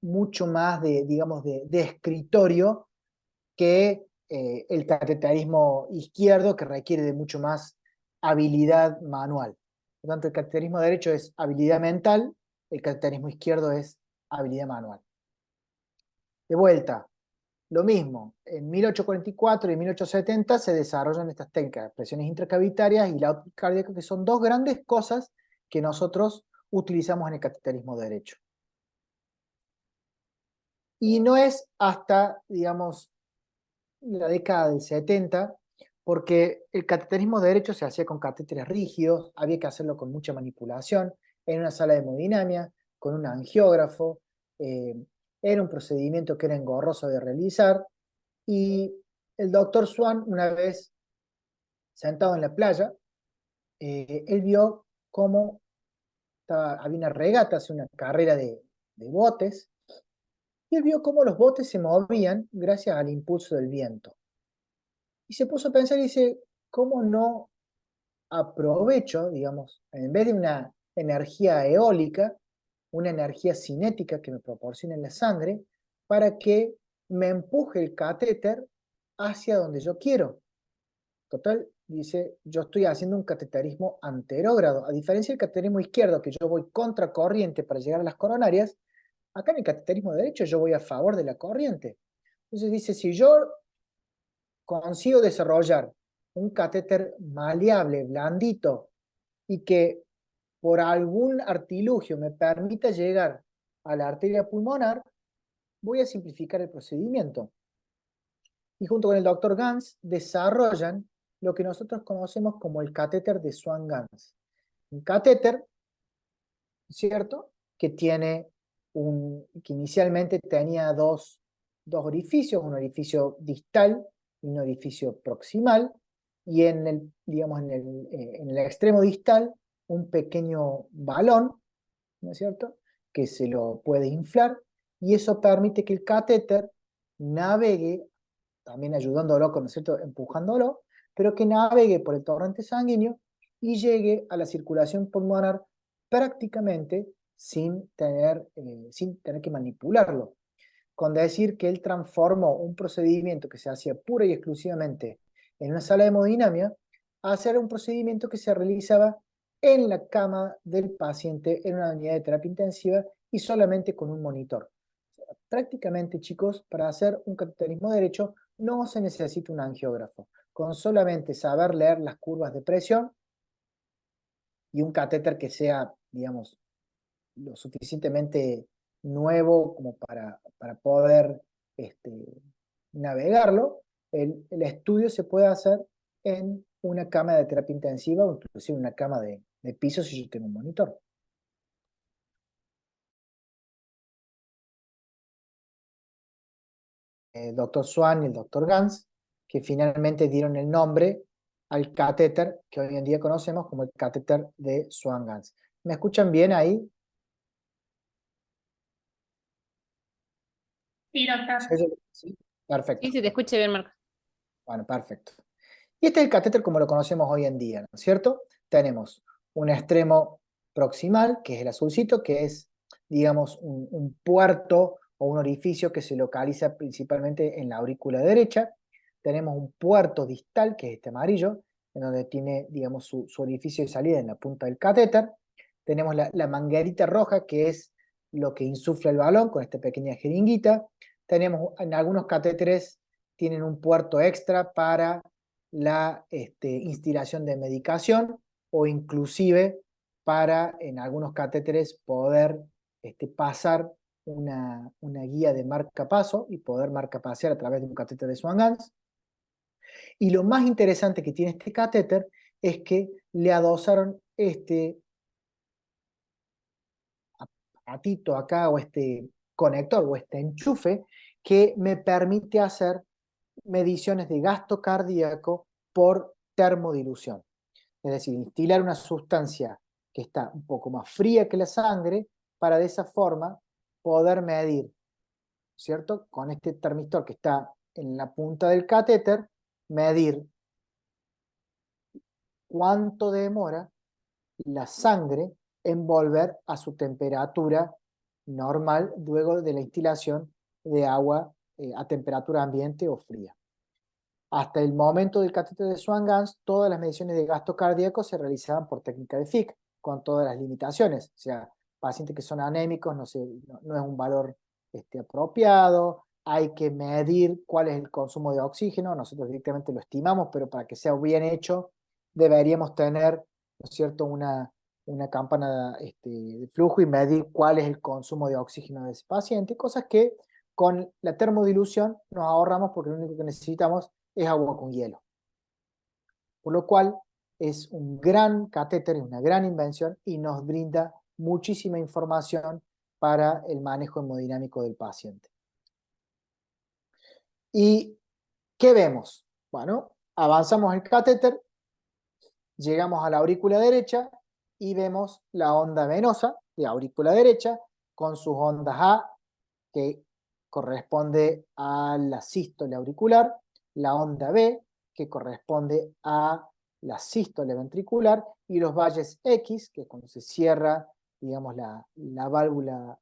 mucho más de, digamos, de escritorio que el cateterismo izquierdo, que requiere de mucho más habilidad manual. Por lo tanto, el cateterismo derecho es habilidad mental, el cateterismo izquierdo es habilidad manual. De vuelta, lo mismo, en 1844 y 1870 se desarrollan estas técnicas, presiones intracavitarias y la óptica cardíaca, que son dos grandes cosas que nosotros utilizamos en el cateterismo derecho. Y no es hasta, digamos, la década del 70, porque el cateterismo derecho se hacía con catéteres rígidos, había que hacerlo con mucha manipulación, en una sala de hemodinamia, con un angiógrafo, era un procedimiento que era engorroso de realizar, y el doctor Swan, una vez sentado en la playa, él vio cómo había una regata, una carrera de botes, y él vio cómo los botes se movían gracias al impulso del viento. Y se puso a pensar y dice, ¿cómo no aprovecho, digamos, en vez de una energía eólica, una energía cinética que me proporcione la sangre, para que me empuje el catéter hacia donde yo quiero? Total, dice, yo estoy haciendo un cateterismo anterógrado. A diferencia del cateterismo izquierdo, que yo voy contracorriente para llegar a las coronarias, acá en el cateterismo derecho yo voy a favor de la corriente. Entonces dice, si yo consigo desarrollar un catéter maleable, blandito, y que por algún artilugio me permita llegar a la arteria pulmonar, voy a simplificar el procedimiento. Y junto con el doctor Gans desarrollan lo que nosotros conocemos como el catéter de Swan-Ganz. Un catéter, ¿cierto?, que tiene que inicialmente tenía dos orificios, un orificio distal y un orificio proximal, y en el, digamos, en el extremo distal un pequeño balón, ¿no es cierto?, que se lo puede inflar, y eso permite que el catéter navegue, también ayudándolo, ¿no es cierto?, empujándolo, pero que navegue por el torrente sanguíneo y llegue a la circulación pulmonar prácticamente sin tener que manipularlo. Con decir que él transformó un procedimiento que se hacía pura y exclusivamente en una sala de hemodinamia a hacer un procedimiento que se realizaba en la cama del paciente en una unidad de terapia intensiva y solamente con un monitor. Prácticamente, chicos, para hacer un cateterismo derecho no se necesita un angiógrafo. Con solamente saber leer las curvas de presión y un catéter que sea, digamos, lo suficientemente nuevo como para poder navegarlo, el estudio se puede hacer en una cama de terapia intensiva o inclusive una cama de piso si yo tengo un monitor. El doctor Swan y el doctor Gans, que finalmente dieron el nombre al catéter que hoy en día conocemos como el catéter de Swan-Ganz. ¿Me escuchan bien ahí? Sí, doctor. ¿Sí? Perfecto. Sí, se te escucha bien, Marco. Bueno, perfecto. Y este es el catéter como lo conocemos hoy en día, ¿no es cierto? Tenemos un extremo proximal, que es el azulcito, que es, digamos, un puerto o un orificio que se localiza principalmente en la aurícula derecha. Tenemos un puerto distal, que es este amarillo, en donde tiene, digamos, su orificio de salida en la punta del catéter. Tenemos la manguerita roja, que es lo que insufla el balón con esta pequeña jeringuita. Tenemos, en algunos catéteres, tienen un puerto extra para la instilación de medicación o inclusive para, en algunos catéteres, poder pasar una guía de marcapaso y poder marcapasear a través de un catéter de Swan-Ganz. Y lo más interesante que tiene este catéter es que le adosaron este aparatito acá, o este conector, o este enchufe, que me permite hacer mediciones de gasto cardíaco por termodilución. Es decir, instilar una sustancia que está un poco más fría que la sangre para de esa forma poder medir, ¿cierto? Con este termistor que está en la punta del catéter, medir cuánto demora la sangre en volver a su temperatura normal luego de la instilación de agua a temperatura ambiente o fría. Hasta el momento del catéter de Swan-Ganz, todas las mediciones de gasto cardíaco se realizaban por técnica de Fick, con todas las limitaciones. O sea, pacientes que son anémicos no es un valor apropiado, hay que medir cuál es el consumo de oxígeno, nosotros directamente lo estimamos, pero para que sea bien hecho deberíamos tener, ¿no es cierto?, una campana de flujo y medir cuál es el consumo de oxígeno de ese paciente, cosas que con la termodilución nos ahorramos porque lo único que necesitamos es agua con hielo. Por lo cual es un gran catéter, es una gran invención y nos brinda muchísima información para el manejo hemodinámico del paciente. ¿Y qué vemos? Bueno, avanzamos el catéter, llegamos a la aurícula derecha y vemos la onda venosa de aurícula derecha con sus ondas A, que corresponde a la sístole auricular, la onda B, que corresponde a la sístole ventricular, y los valles X, que es cuando se cierra, digamos, la válvula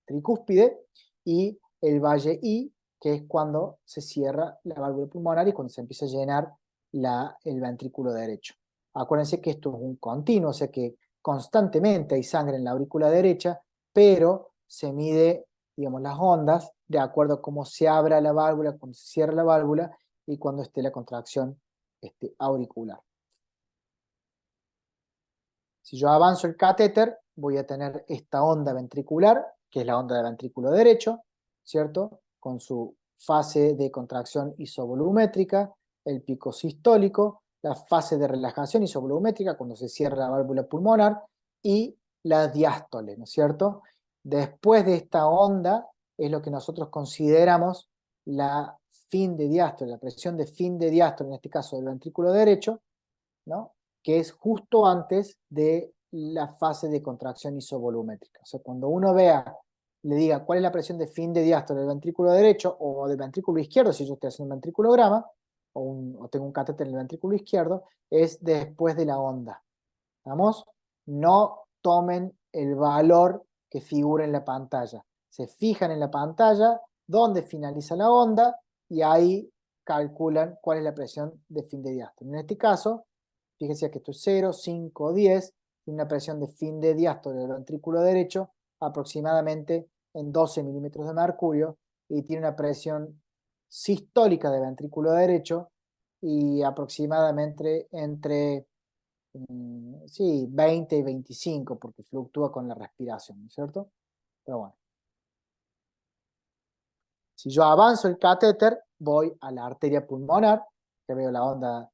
tricúspide, y el valle I, que es cuando se cierra la válvula pulmonar y cuando se empieza a llenar el ventrículo derecho. Acuérdense que esto es un continuo, o sea que constantemente hay sangre en la aurícula derecha, pero se mide, digamos, las ondas de acuerdo a cómo se abra la válvula, cuando se cierra la válvula y cuando esté la contracción auricular. Si yo avanzo el catéter, voy a tener esta onda ventricular, que es la onda del ventrículo derecho, ¿cierto? Con su fase de contracción isovolumétrica, el pico sistólico, la fase de relajación isovolumétrica cuando se cierra la válvula pulmonar y la diástole, ¿no es cierto? Después de esta onda es lo que nosotros consideramos la fin de diástole, la presión de fin de diástole, en este caso del ventrículo derecho, ¿no?, que es justo antes de la fase de contracción isovolumétrica. O sea, cuando uno le diga cuál es la presión de fin de diástole del ventrículo derecho o del ventrículo izquierdo, si yo estoy haciendo un ventriculograma, o tengo un catéter en el ventrículo izquierdo, es después de la onda. ¿Vamos? No tomen el valor que figura en la pantalla. Se fijan en la pantalla dónde finaliza la onda y ahí calculan cuál es la presión de fin de diástole. En este caso, fíjense que esto es 0, 5, 10, tiene una presión de fin de diástole del ventrículo derecho aproximadamente en 12 milímetros de mercurio y tiene una presión sistólica del ventrículo derecho y aproximadamente entre sí, 20 y 25 porque fluctúa con la respiración, ¿no es cierto? Pero bueno. Si yo avanzo el catéter, voy a la arteria pulmonar, que veo la onda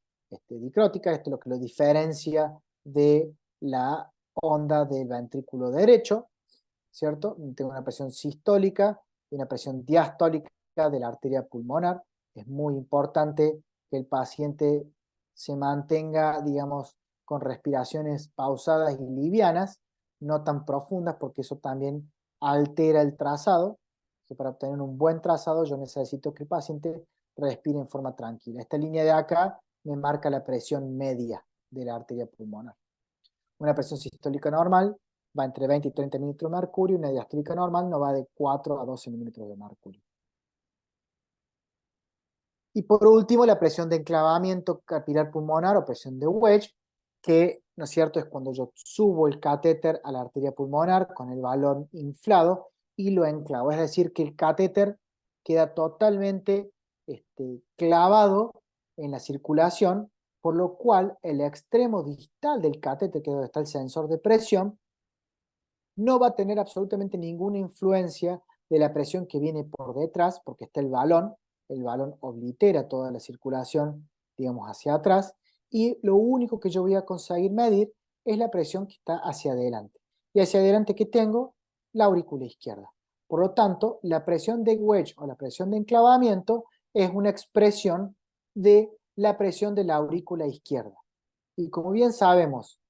dicrótica, esto es lo que lo diferencia de la onda del ventrículo derecho, ¿cierto? Tengo una presión sistólica y una presión diastólica de la arteria pulmonar. Es muy importante que el paciente se mantenga, digamos, con respiraciones pausadas y livianas, no tan profundas, porque eso también altera el trazado. Para obtener un buen trazado yo necesito que el paciente respire en forma tranquila. Esta línea de acá me marca la presión media de la arteria pulmonar. Una presión sistólica normal va entre 20 y 30 milímetros de mercurio, una diastólica normal no va de 4 a 12 milímetros de mercurio. Y por último, la presión de enclavamiento capilar pulmonar o presión de wedge, que, ¿no es cierto?, es cuando yo subo el catéter a la arteria pulmonar con el balón inflado y lo enclavo. Es decir, que el catéter queda totalmente clavado en la circulación, por lo cual el extremo distal del catéter, que es donde está el sensor de presión, no va a tener absolutamente ninguna influencia de la presión que viene por detrás, porque está el balón oblitera toda la circulación, digamos, hacia atrás, y lo único que yo voy a conseguir medir es la presión que está hacia adelante. Y hacia adelante, ¿qué tengo? La aurícula izquierda. Por lo tanto, la presión de wedge o la presión de enclavamiento es una expresión de la presión de la aurícula izquierda. Y como bien sabemos,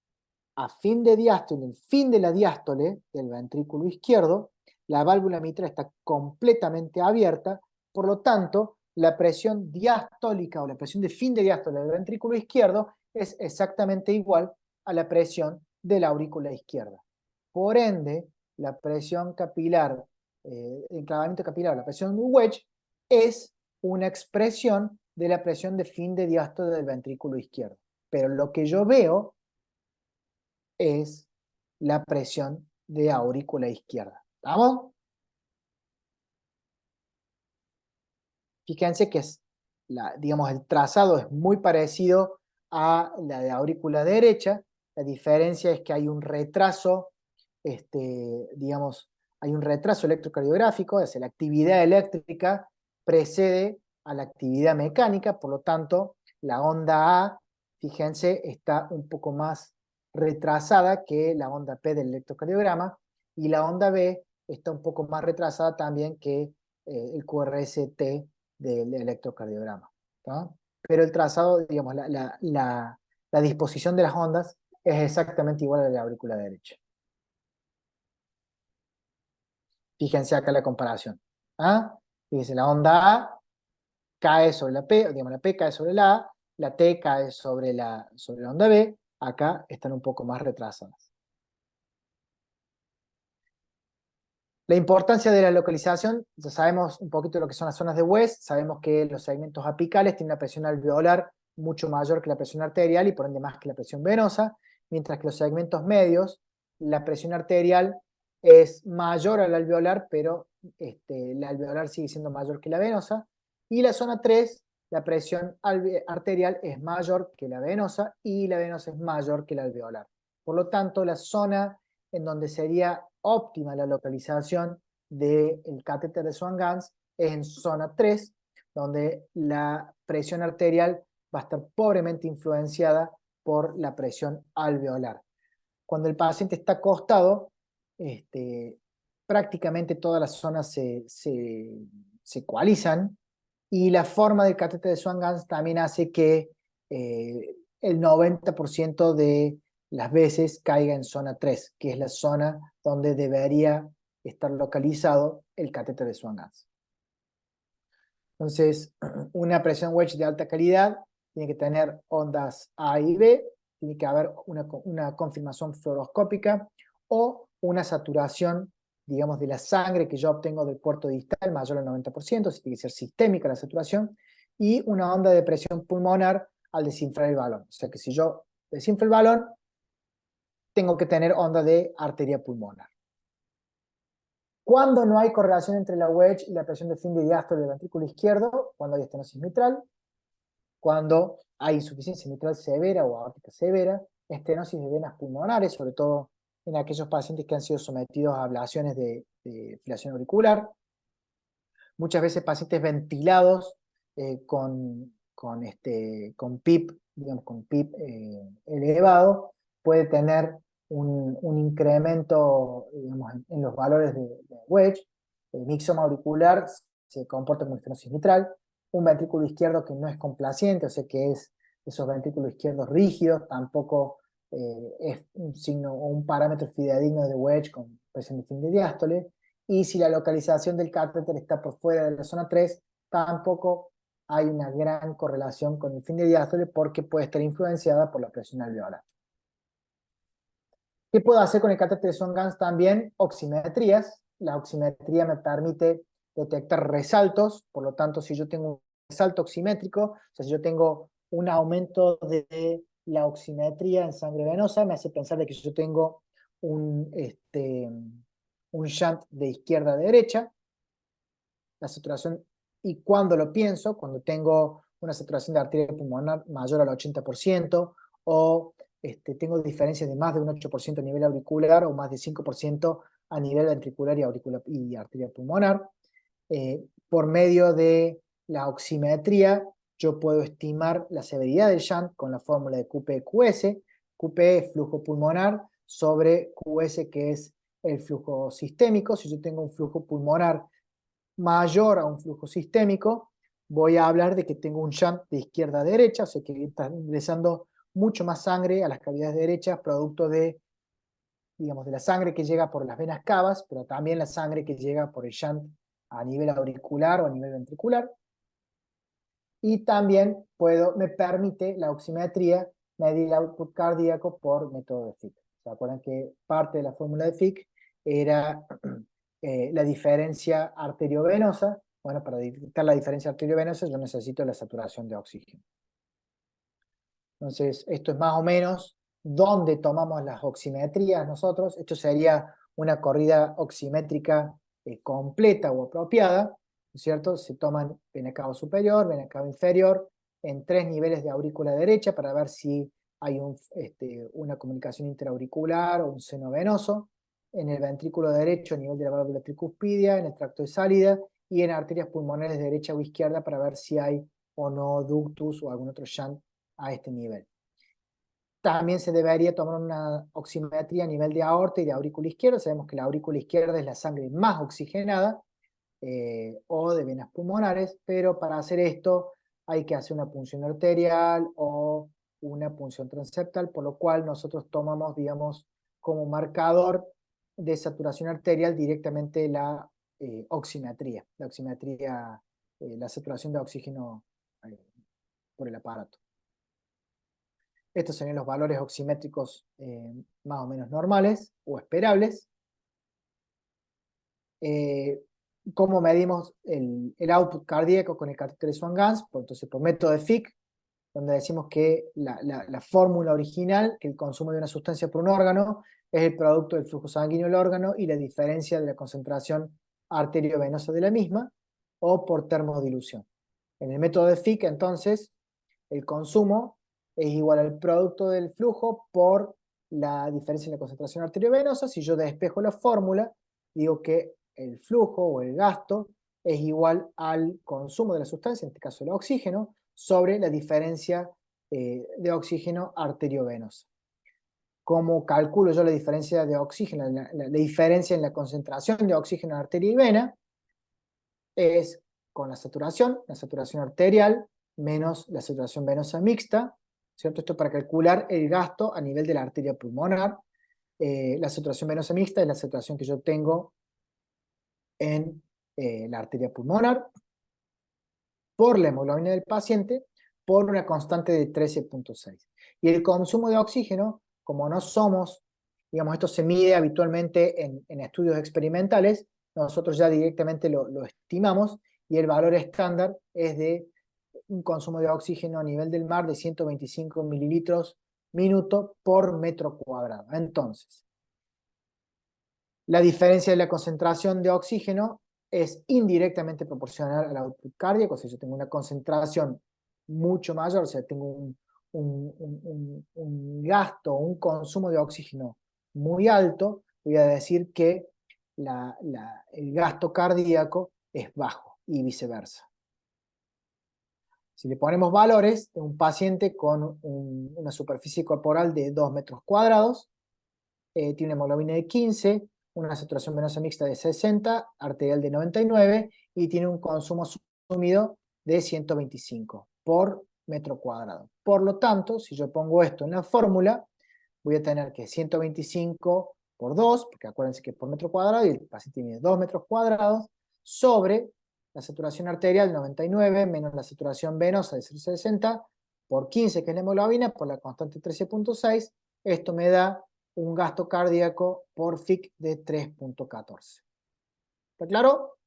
a fin de diástole, el fin de la diástole del ventrículo izquierdo, la válvula mitral está completamente abierta, por lo tanto, la presión diastólica o la presión de fin de diástole del ventrículo izquierdo es exactamente igual a la presión de la aurícula izquierda. Por ende, la presión capilar, enclavamiento capilar, la presión wedge, es una expresión de la presión de fin de diástole del ventrículo izquierdo. Pero lo que yo veo es la presión de aurícula izquierda. ¿Estamos? Fíjense que digamos, el trazado es muy parecido a la de aurícula derecha. La diferencia es que hay un retraso, digamos, hay un retraso electrocardiográfico, es decir, la actividad eléctrica precede a la actividad mecánica, por lo tanto, la onda A, fíjense, está un poco más retrasada que la onda P del electrocardiograma, y la onda B está un poco más retrasada también que el QRS-T del electrocardiograma, ¿tá? Pero el trazado, digamos, la disposición de las ondas es exactamente igual a la de la aurícula derecha. Fíjense acá la comparación. ¿Ah? Fíjense, la onda A cae sobre la P, digamos, la P cae sobre la A, la T cae sobre la onda B, acá están un poco más retrasadas. La importancia de la localización, ya sabemos un poquito de lo que son las zonas de West, sabemos que los segmentos apicales tienen una presión alveolar mucho mayor que la presión arterial y por ende más que la presión venosa, mientras que los segmentos medios, la presión arterial es mayor a la alveolar, pero la alveolar sigue siendo mayor que la venosa, y la zona 3, la presión arterial es mayor que la venosa y la venosa es mayor que la alveolar. Por lo tanto, la zona en donde sería óptima la localización del catéter de Swan-Ganz es en zona 3, donde la presión arterial va a estar pobremente influenciada por la presión alveolar. Cuando el paciente está acostado, prácticamente todas las zonas se ecualizan, y la forma del catéter de Swan-Ganz también hace que el 90% de las veces caiga en zona 3, que es la zona donde debería estar localizado el catéter de Swan-Ganz. Entonces, una presión wedge de alta calidad tiene que tener ondas A y B, tiene que haber una confirmación fluoroscópica, o una saturación, digamos, de la sangre que yo obtengo del puerto distal mayor al 90%, si tiene que ser sistémica la saturación, y una onda de presión pulmonar al desinflar el balón. O sea que si yo desinflo el balón, tengo que tener onda de arteria pulmonar. Cuando no hay correlación entre la wedge y la presión de fin de diástole del ventrículo izquierdo, cuando hay estenosis mitral, cuando hay insuficiencia mitral severa o aórtica severa, estenosis de venas pulmonares, sobre todo en aquellos pacientes que han sido sometidos a ablaciones de filación auricular, muchas veces pacientes ventilados con PIP, digamos, con PIP elevado, puede tener un incremento, digamos, en los valores de wedge. El mixoma auricular se comporta como estenosis mitral, un ventrículo izquierdo que no es complaciente, o sea que es esos ventrículos izquierdos rígidos, tampoco es un signo o un parámetro fidedigno de wedge con presión de fin de diástole, y si la localización del catéter está por fuera de la zona 3, tampoco hay una gran correlación con el fin de diástole porque puede estar influenciada por la presión alveolar. ¿Qué puedo hacer con el catéter de Swan-Ganz también? Oximetrías. La oximetría me permite detectar resaltos, por lo tanto, si yo tengo un resalto oximétrico, o sea, si yo tengo un aumento de la oximetría en sangre venosa, me hace pensar de que yo tengo un shunt de izquierda a derecha, la saturación, y cuando lo pienso, cuando tengo una saturación de arteria pulmonar mayor al 80%, o tengo diferencias de más de un 8% a nivel auricular, o más de 5% a nivel ventricular y arteria pulmonar, por medio de la oximetría, yo puedo estimar la severidad del shunt con la fórmula de QP-QS. QP es flujo pulmonar sobre QS, que es el flujo sistémico. Si yo tengo un flujo pulmonar mayor a un flujo sistémico, voy a hablar de que tengo un shunt de izquierda a derecha, o sea que está ingresando mucho más sangre a las cavidades derechas, producto de, digamos, de la sangre que llega por las venas cavas, pero también la sangre que llega por el shunt a nivel auricular o a nivel ventricular. Y también me permite la oximetría medir el output cardíaco por método de Fick. ¿Se acuerdan que parte de la fórmula de Fick era la diferencia arteriovenosa? Bueno, para detectar la diferencia arteriovenosa yo necesito la saturación de oxígeno. Entonces, esto es más o menos dónde tomamos las oximetrías nosotros. Esto sería una corrida oximétrica completa o apropiada, ¿no es cierto? Se toman vena cava superior, vena cava inferior, en 3 niveles de aurícula derecha para ver si hay una comunicación interauricular o un seno venoso, en el ventrículo derecho a nivel de la válvula tricuspidia, en el tracto de salida, y en arterias pulmonares derecha o izquierda para ver si hay o no ductus o algún otro shunt a este nivel. También se debería tomar una oximetría a nivel de aorta y de aurícula izquierda. Sabemos que la aurícula izquierda es la sangre más oxigenada, o de venas pulmonares, pero para hacer esto hay que hacer una punción arterial o una punción transeptal, por lo cual nosotros tomamos, digamos, como marcador de saturación arterial directamente la oximetría, la saturación de oxígeno por el aparato. Estos serían los valores oximétricos más o menos normales o esperables. ¿Cómo medimos el output cardíaco con el catéter de Swan-Ganz? Pues entonces por método de Fick, donde decimos que la fórmula original, que el consumo de una sustancia por un órgano, es el producto del flujo sanguíneo del órgano y la diferencia de la concentración arteriovenosa de la misma, o por termodilución. En el método de Fick, entonces, el consumo es igual al producto del flujo por la diferencia en la concentración arteriovenosa. Si yo despejo la fórmula, digo que el flujo o el gasto es igual al consumo de la sustancia, en este caso el oxígeno, sobre la diferencia de oxígeno arteriovenosa. ¿Cómo calculo yo la diferencia de oxígeno? La diferencia en la concentración de oxígeno en arteria y vena es con la saturación arterial menos la saturación venosa mixta, ¿cierto? Esto para calcular el gasto a nivel de la arteria pulmonar. La saturación venosa mixta es la saturación que yo tengo en la arteria pulmonar por la hemoglobina del paciente por una constante de 13.6. Y el consumo de oxígeno, como no somos digamos, esto se mide habitualmente en estudios experimentales, nosotros ya directamente lo estimamos, y el valor estándar es de un consumo de oxígeno a nivel del mar de 125 mililitros minuto por metro cuadrado. Entonces, la diferencia de la concentración de oxígeno es indirectamente proporcional al output cardíaco. Si yo tengo una concentración mucho mayor, o sea, tengo un gasto, un consumo de oxígeno muy alto, voy a decir que el gasto cardíaco es bajo y viceversa. Si le ponemos valores de un paciente con una superficie corporal de 2 metros cuadrados, tiene una hemoglobina de 15, una saturación venosa mixta de 60, arterial de 99 y tiene un consumo asumido de 125 por metro cuadrado. Por lo tanto, si yo pongo esto en la fórmula, voy a tener que 125 por 2, porque acuérdense que es por metro cuadrado y el paciente tiene 2 metros cuadrados, sobre la saturación arterial 99 menos la saturación venosa de 0,60 por 15, que es la hemoglobina, por la constante 13,6, esto me da un gasto cardíaco por FIC de 3,14. ¿Está claro?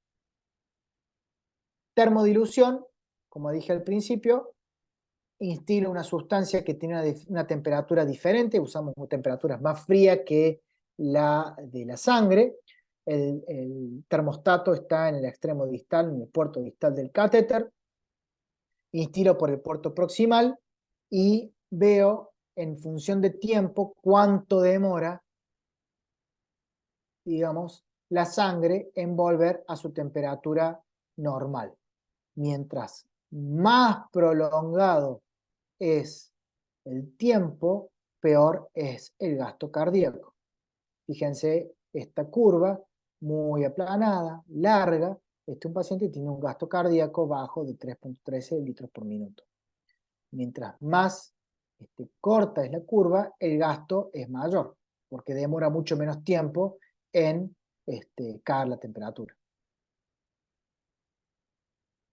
Termodilución, como dije al principio, instila una sustancia que tiene una temperatura diferente, usamos temperaturas más frías que la de la sangre. El termostato está en el extremo distal, en el puerto distal del catéter. Instilo por el puerto proximal y veo en función de tiempo cuánto demora, digamos, la sangre en volver a su temperatura normal. Mientras más prolongado es el tiempo, peor es el gasto cardíaco. Fíjense esta curva muy aplanada, larga. Este es un paciente que tiene un gasto cardíaco bajo de 3,13 litros por minuto. Mientras más corta es la curva, el gasto es mayor, porque demora mucho menos tiempo en caer la temperatura.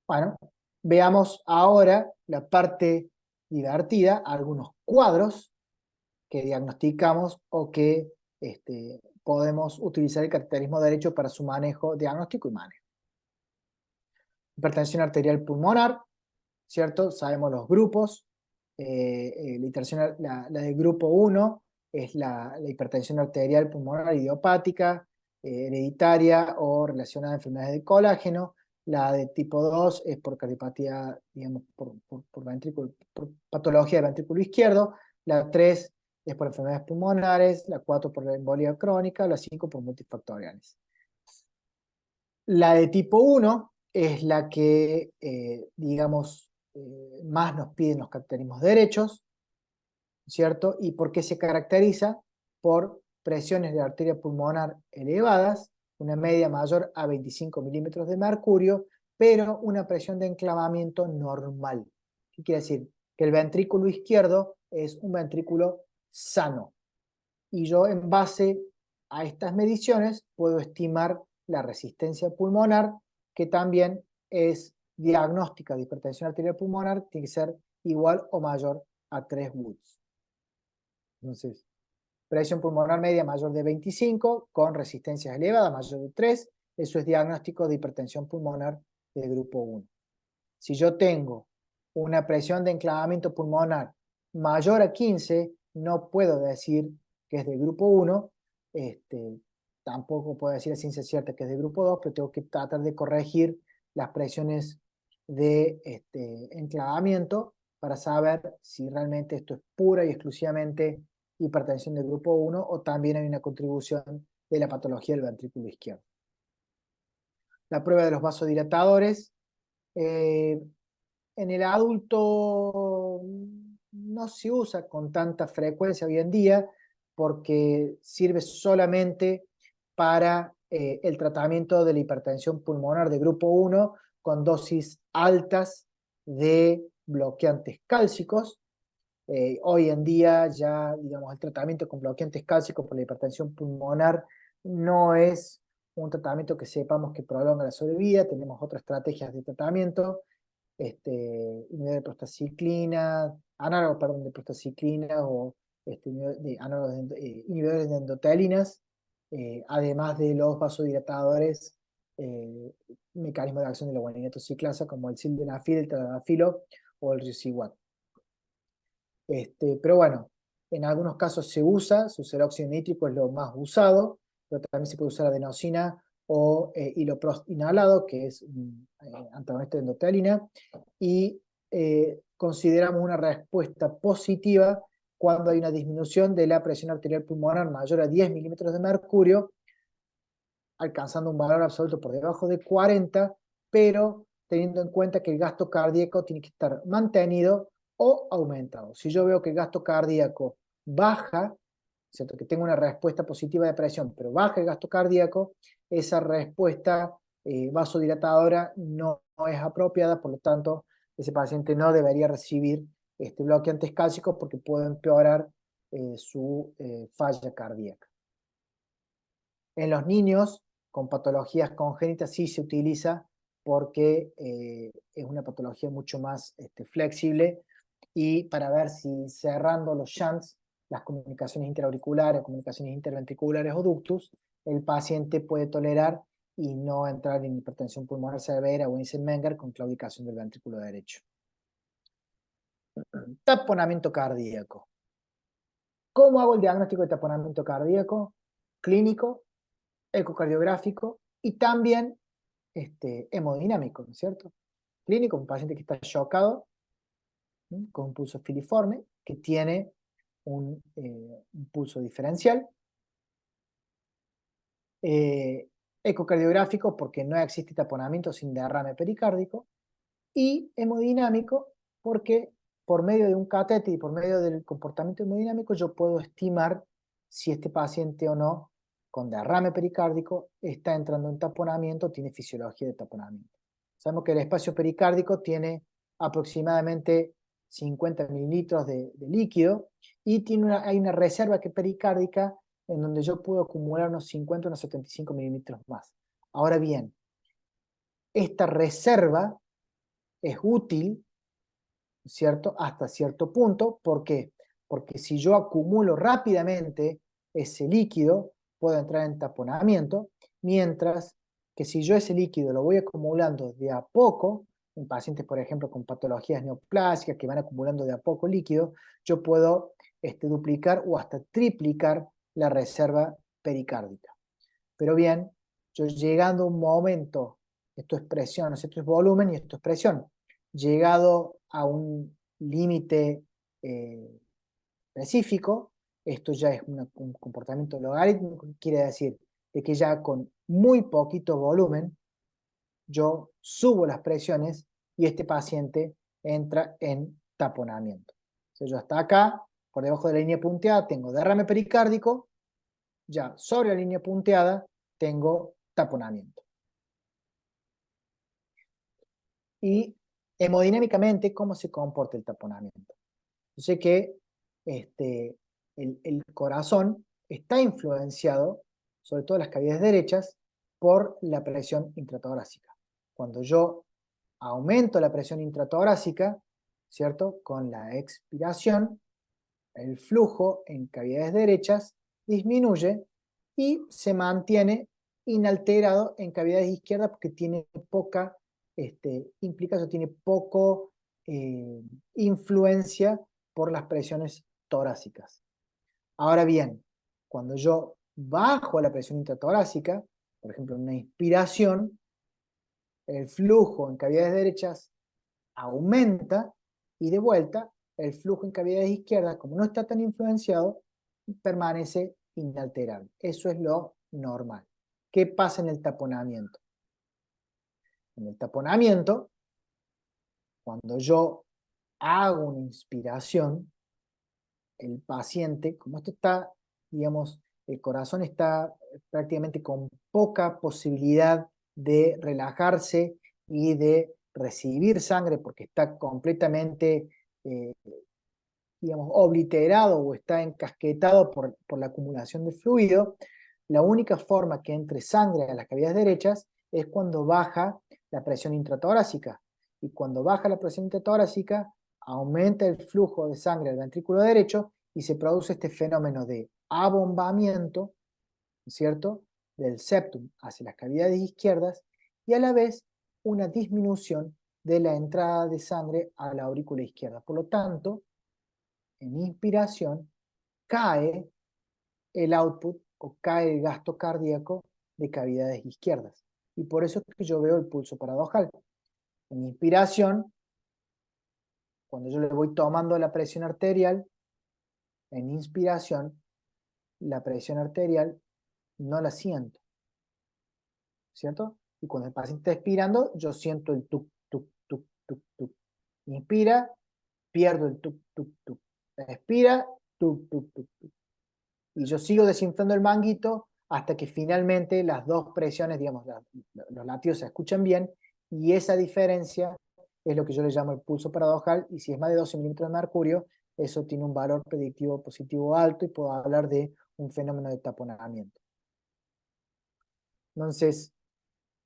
Bueno, veamos ahora la parte divertida, algunos cuadros que diagnosticamos o que podemos utilizar el cateterismo derecho para su manejo, diagnóstico y manejo. Hipertensión arterial pulmonar, ¿cierto? Sabemos los grupos. La del grupo 1 es la hipertensión arterial pulmonar idiopática, hereditaria o relacionada a enfermedades de colágeno. La de tipo 2 es por cardiopatía, digamos, por patología del ventrículo izquierdo. La 3 es por enfermedades pulmonares, la 4 por la embolia crónica, la 5 por multifactoriales. La de tipo 1 es la que, digamos, más nos piden los cateterismos derechos, ¿cierto? ¿Y por qué se caracteriza? Por presiones de arteria pulmonar elevadas, una media mayor a 25 milímetros de mercurio, pero una presión de enclavamiento normal. ¿Qué quiere decir? Que el ventrículo izquierdo es un ventrículo sano. Y yo, en base a estas mediciones, puedo estimar la resistencia pulmonar, que también es diagnóstica de hipertensión arterial pulmonar, tiene que ser igual o mayor a 3 Woods. Entonces, presión pulmonar media mayor de 25, con resistencias elevadas mayor de 3, eso es diagnóstico de hipertensión pulmonar de grupo 1. Si yo tengo una presión de enclavamiento pulmonar mayor a 15, no puedo decir que es de grupo 1, tampoco puedo decir a ciencia cierta que es de grupo 2, pero tengo que tratar de corregir las presiones de enclavamiento para saber si realmente esto es pura y exclusivamente hipertensión de grupo 1 o también hay una contribución de la patología del ventrículo izquierdo. La prueba de los vasodilatadores. En el adulto no se usa con tanta frecuencia hoy en día porque sirve solamente para el tratamiento de la hipertensión pulmonar de grupo 1 con dosis altas de bloqueantes cálcicos. Hoy en día ya, digamos, el tratamiento con bloqueantes cálcicos por la hipertensión pulmonar no es un tratamiento que sepamos que prolonga la sobrevida, tenemos otras estrategias de tratamiento, inhibidor de prostaciclina, análogo, perdón, de prostaciclina o inhibidores de endotelinas, además de los vasodilatadores, mecanismos de acción de la guanidina ciclasa, como el sildenafil, el tadalafilo o el riociguat. Pero bueno, en algunos casos se usa, su óxido nítrico es lo más usado, pero también se puede usar adenosina o iloprost inhalado, que es un antagonista de endotelina, y consideramos una respuesta positiva cuando hay una disminución de la presión arterial pulmonar mayor a 10 milímetros de mercurio, alcanzando un valor absoluto por debajo de 40, pero teniendo en cuenta que el gasto cardíaco tiene que estar mantenido o aumentado. Si yo veo que el gasto cardíaco baja, ¿cierto? Que tengo una respuesta positiva de presión, pero baja el gasto cardíaco, esa respuesta vasodilatadora no es apropiada, por lo tanto, ese paciente no debería recibir bloqueantes cálcicos porque puede empeorar su falla cardíaca. En los niños con patologías congénitas sí se utiliza porque es una patología mucho más flexible, y para ver si cerrando los shunts, las comunicaciones interauriculares, comunicaciones interventriculares o ductus, el paciente puede tolerar y no entrar en hipertensión pulmonar severa o Eisenmenger con claudicación del ventrículo derecho. Taponamiento cardíaco. ¿Cómo hago el diagnóstico de taponamiento cardíaco? Clínico, ecocardiográfico y también hemodinámico, ¿no es cierto? Clínico, un paciente que está chocado, con un pulso filiforme, que tiene un pulso diferencial. Ecocardiográfico, porque no existe taponamiento sin derrame pericárdico. Y hemodinámico, porque por medio de un catéter y por medio del comportamiento hemodinámico yo puedo estimar si este paciente o no con derrame pericárdico está entrando en taponamiento, tiene fisiología de taponamiento. Sabemos que el espacio pericárdico tiene aproximadamente 50 mililitros de líquido y hay una reserva pericárdica en donde yo puedo acumular unos 50, unos 75 mililitros más. Ahora bien, esta reserva es útil, ¿cierto? Hasta cierto punto. ¿Por qué? Porque si yo acumulo rápidamente ese líquido, puedo entrar en taponamiento, mientras que si yo ese líquido lo voy acumulando de a poco, en pacientes, por ejemplo, con patologías neoplásicas que van acumulando de a poco líquido, yo puedo duplicar o hasta triplicar la reserva pericárdica. Pero bien, yo llegando a un momento, esto es presión, esto es volumen y esto es presión, llegado a un límite específico, esto ya es un comportamiento logarítmico, quiere decir de que ya con muy poquito volumen, yo subo las presiones y este paciente entra en taponamiento. Entonces yo hasta acá, por debajo de la línea punteada, tengo derrame pericárdico, ya sobre la línea punteada tengo taponamiento. Y hemodinámicamente, ¿cómo se comporta el taponamiento? Yo sé que el corazón está influenciado, sobre todo las cavidades derechas, por la presión intratorácica. Cuando yo aumento la presión intratorácica, ¿cierto? Con la expiración, el flujo en cavidades derechas disminuye y se mantiene inalterado en cavidades izquierdas porque tiene poca implicación, tiene poco influencia por las presiones torácicas. Ahora bien, cuando yo bajo la presión intratorácica, por ejemplo en una inspiración, el flujo en cavidades derechas aumenta y de vuelta el flujo en cavidades izquierdas, como no está tan influenciado, permanece inalterable. Eso es lo normal. ¿Qué pasa en el taponamiento? En el taponamiento, cuando yo hago una inspiración, el paciente, como esto está, digamos, el corazón está prácticamente con poca posibilidad de relajarse y de recibir sangre porque está completamente, digamos, obliterado o está encasquetado por la acumulación de fluido, la única forma que entre sangre a las cavidades derechas es cuando baja la presión intratorácica. Y cuando baja la presión intratorácica, aumenta el flujo de sangre al ventrículo derecho y se produce este fenómeno de abombamiento, ¿cierto?, del septum hacia las cavidades izquierdas y a la vez una disminución de la entrada de sangre a la aurícula izquierda. Por lo tanto, en inspiración cae el output o cae el gasto cardíaco de cavidades izquierdas. Y por eso es que yo veo el pulso paradojal. En inspiración, cuando yo le voy tomando la presión arterial, en inspiración, la presión arterial no la siento, ¿cierto? Y cuando el paciente está expirando, yo siento el tuk, tuk, tuk, tuk, tuk. Inspira, pierdo el tuk, tuk, tuk. Expira, tuk, tuk, tuk, tuk. Y yo sigo desinflando el manguito hasta que finalmente las dos presiones, digamos, los latidos se escuchan bien, y esa diferencia es lo que yo le llamo el pulso paradojal, y si es más de 12 milímetros de mercurio, eso tiene un valor predictivo positivo alto y puedo hablar de un fenómeno de taponamiento. Entonces,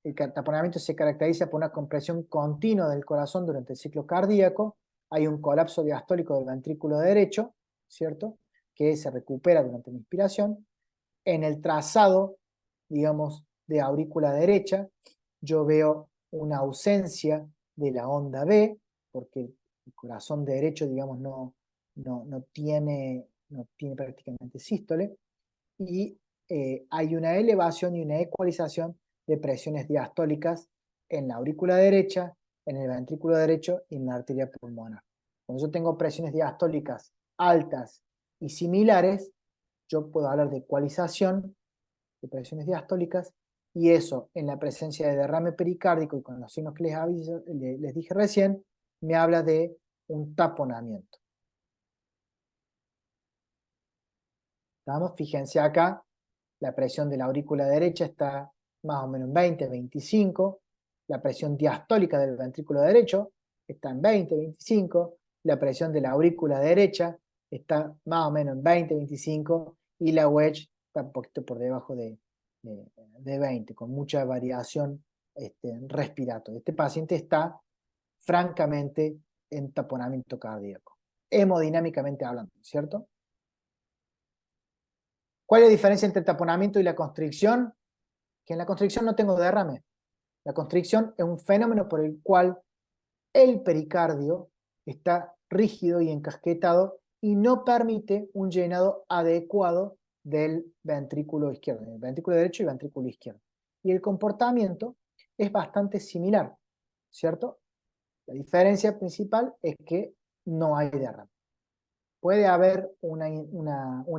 el taponamiento se caracteriza por una compresión continua del corazón durante el ciclo cardíaco, hay un colapso diastólico del ventrículo derecho, ¿cierto?, que se recupera durante la inspiración. En el trazado, digamos, de aurícula derecha, yo veo una ausencia de la onda B, porque el corazón derecho, digamos, no tiene prácticamente sístole, y hay una elevación y una ecualización de presiones diastólicas en la aurícula derecha, en el ventrículo derecho y en la arteria pulmonar. Cuando yo tengo presiones diastólicas altas y similares, yo puedo hablar de ecualización de presiones diastólicas, y eso en la presencia de derrame pericárdico y con los signos que les dije recién, me habla de un taponamiento. ¿Estamos? Fíjense acá, la presión de la aurícula derecha está más o menos en 20, 25, la presión diastólica del ventrículo derecho está en 20, 25, la presión de la aurícula derecha está más o menos en 20, 25, y la wedge está un poquito por debajo de 20, con mucha variación respiratoria. Este paciente está francamente en taponamiento cardíaco, hemodinámicamente hablando, ¿cierto? ¿Cuál es la diferencia entre el taponamiento y la constricción? Que en la constricción no tengo derrame. La constricción es un fenómeno por el cual el pericardio está rígido y encasquetado y no permite un llenado adecuado del ventrículo izquierdo, el ventrículo derecho y ventrículo izquierdo. Y el comportamiento es bastante similar, ¿cierto? La diferencia principal es que no hay derrame. Puede haber una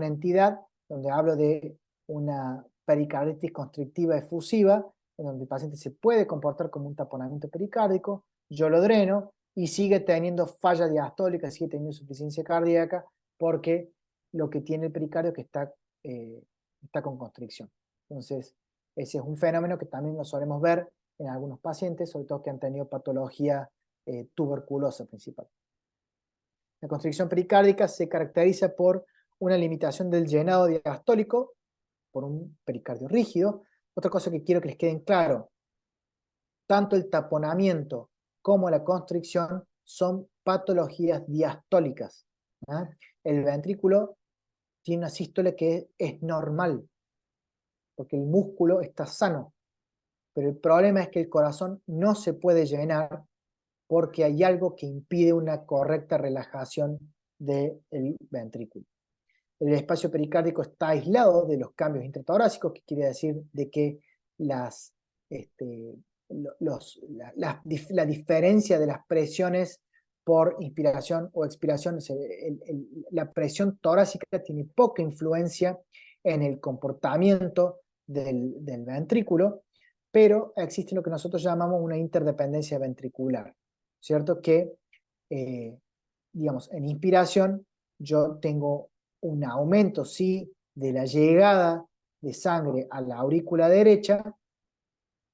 entidad donde hablo de una pericarditis constrictiva efusiva, en donde el paciente se puede comportar como un taponamiento pericárdico, yo lo dreno y sigue teniendo falla diastólica, sigue teniendo insuficiencia cardíaca, porque lo que tiene el pericardio es que está con constricción. Entonces, ese es un fenómeno que también lo solemos ver en algunos pacientes, sobre todo que han tenido patología tuberculosa principal. La constricción pericárdica se caracteriza por una limitación del llenado diastólico, por un pericardio rígido. Otra cosa que quiero que les quede claro, tanto el taponamiento como la constricción son patologías diastólicas. ¿Ah? El ventrículo tiene una sístole que es normal, porque el músculo está sano, pero el problema es que el corazón no se puede llenar porque hay algo que impide una correcta relajación del ventrículo. El espacio pericárdico está aislado de los cambios intratorácicos, que quiere decir de que la diferencia de las presiones por inspiración o expiración, la presión torácica tiene poca influencia en el comportamiento del ventrículo, pero existe lo que nosotros llamamos una interdependencia ventricular, ¿cierto? Que, digamos, en inspiración yo tengo un aumento, sí, de la llegada de sangre a la aurícula derecha,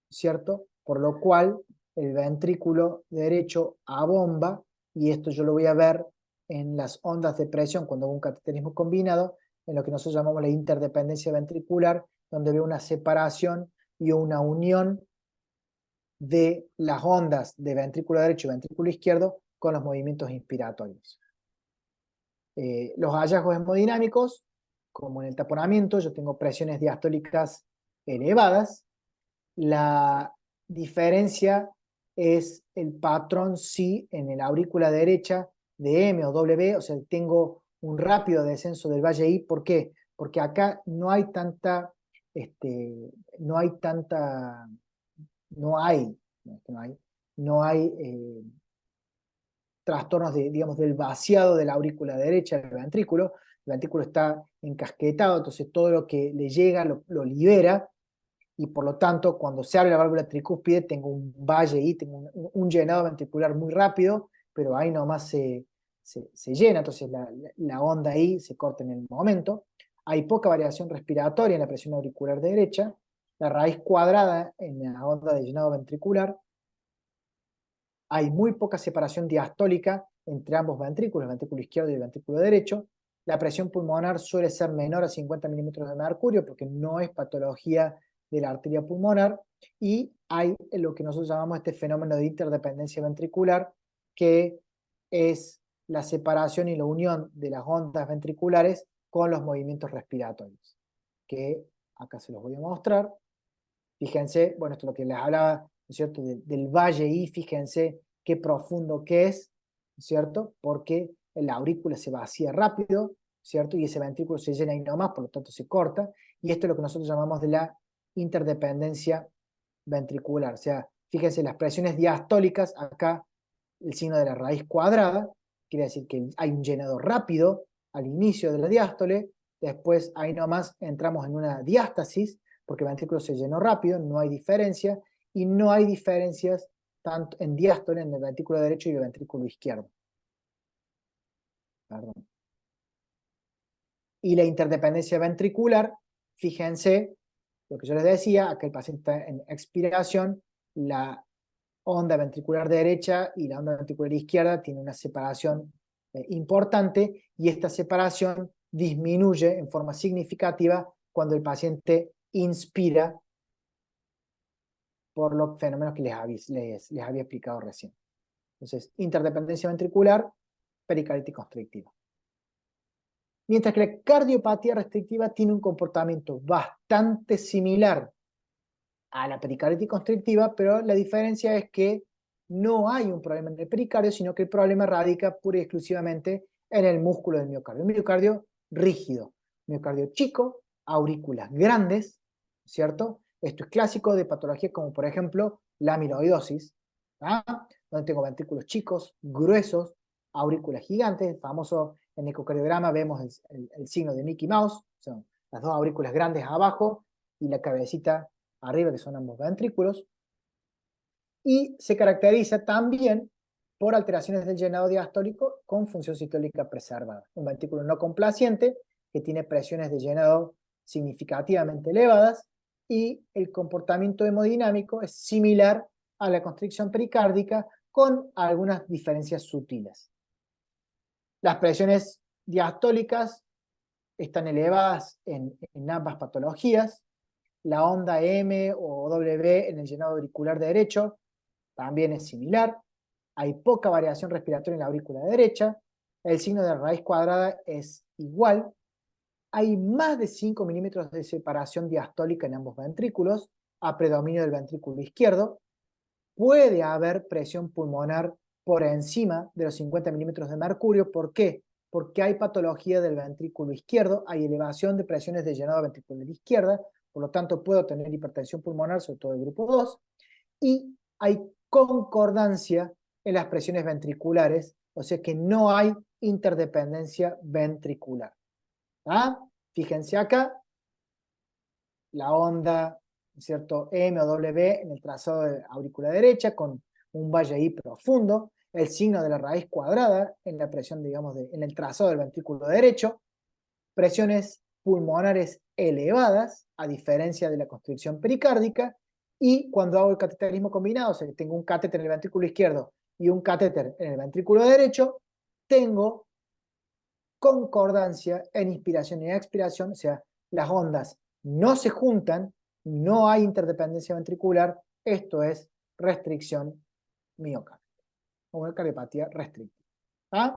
¿cierto? Por lo cual el ventrículo derecho abomba, y esto yo lo voy a ver en las ondas de presión cuando hago un cateterismo combinado, en lo que nosotros llamamos la interdependencia ventricular, donde veo una separación y una unión de las ondas de ventrículo derecho y ventrículo izquierdo con los movimientos inspiratorios. Los hallazgos hemodinámicos, como en el taponamiento, yo tengo presiones diastólicas elevadas. La diferencia es el patrón sí en el aurícula derecha de M o W, o sea, tengo un rápido descenso del valle I. ¿Por qué? Porque acá no hay tanta, no hay tanta, no hay, no, es que no hay, no hay trastornos de, digamos, del vaciado de la aurícula derecha del ventrículo. El ventrículo está encasquetado, entonces todo lo que le llega lo libera, y por lo tanto, cuando se abre la válvula tricúspide, tengo un valle ahí, tengo un llenado ventricular muy rápido, pero ahí nomás se llena, entonces la onda ahí se corta en el momento. Hay poca variación respiratoria en la presión auricular derecha, la raíz cuadrada en la onda de llenado ventricular. Hay muy poca separación diastólica entre ambos ventrículos, el ventrículo izquierdo y el ventrículo derecho. La presión pulmonar suele ser menor a 50 milímetros de mercurio porque no es patología de la arteria pulmonar, y hay lo que nosotros llamamos este fenómeno de interdependencia ventricular, que es la separación y la unión de las ondas ventriculares con los movimientos respiratorios, que acá se los voy a mostrar. Fíjense, bueno, esto es lo que les hablaba, ¿no es cierto?, del valle I. Fíjense qué profundo que es, ¿no es cierto?, porque la aurícula se vacía rápido, ¿cierto?, y ese ventrículo se llena ahí nomás, por lo tanto se corta, y esto es lo que nosotros llamamos de la interdependencia ventricular. O sea, fíjense, las presiones diastólicas, acá el signo de la raíz cuadrada, quiere decir que hay un llenado rápido al inicio de la diástole, después ahí nomás entramos en una diástasis, porque el ventrículo se llenó rápido, no hay diferencia, y no hay diferencias tanto en diástole en el ventrículo derecho y el ventrículo izquierdo. Perdón. Y la interdependencia ventricular, fíjense, lo que yo les decía, acá el paciente está en expiración, la onda ventricular derecha y la onda ventricular izquierda tiene una separación importante, y esta separación disminuye en forma significativa cuando el paciente inspira, por los fenómenos que les había explicado recién. Entonces, interdependencia ventricular, pericardite constrictiva. Mientras que la cardiopatía restrictiva tiene un comportamiento bastante similar a la pericardite constrictiva, pero la diferencia es que no hay un problema en el pericardio, sino que el problema radica pura y exclusivamente en el músculo del miocardio. Un miocardio rígido, miocardio chico, aurículas grandes, ¿cierto? Esto es clásico de patologías como, por ejemplo, la amiloidosis, ¿ah?, donde tengo ventrículos chicos, gruesos, aurículas gigantes. El famoso, en ecocardiograma vemos el signo de Mickey Mouse, son las dos aurículas grandes abajo y la cabecita arriba, que son ambos ventrículos, y se caracteriza también por alteraciones del llenado diastólico con función sistólica preservada. Un ventrículo no complaciente que tiene presiones de llenado significativamente elevadas, y el comportamiento hemodinámico es similar a la constricción pericárdica con algunas diferencias sutiles. Las presiones diastólicas están elevadas en ambas patologías. La onda M o W en el llenado auricular derecho también es similar. Hay poca variación respiratoria en la aurícula derecha. El signo de raíz cuadrada es igual. Hay más de 5 milímetros de separación diastólica en ambos ventrículos, a predominio del ventrículo izquierdo. Puede haber presión pulmonar por encima de los 50 milímetros de mercurio. ¿Por qué? Porque hay patología del ventrículo izquierdo, hay elevación de presiones de llenado ventricular izquierda, por lo tanto puedo tener hipertensión pulmonar, sobre todo del grupo 2, y hay concordancia en las presiones ventriculares, o sea que no hay interdependencia ventricular. ¿Ah? Fíjense acá, la onda, ¿cierto?, M o W en el trazado de aurícula derecha con un valle I profundo, el signo de la raíz cuadrada en la presión, digamos, en el trazado del ventrículo derecho, presiones pulmonares elevadas, a diferencia de la constricción pericárdica, y cuando hago el cateterismo combinado, o sea, que tengo un catéter en el ventrículo izquierdo y un catéter en el ventrículo derecho, tengo concordancia en inspiración y expiración, o sea, las ondas no se juntan, no hay interdependencia ventricular. Esto es restricción miocárdica, o cardiopatía restrictiva. ¿Ah?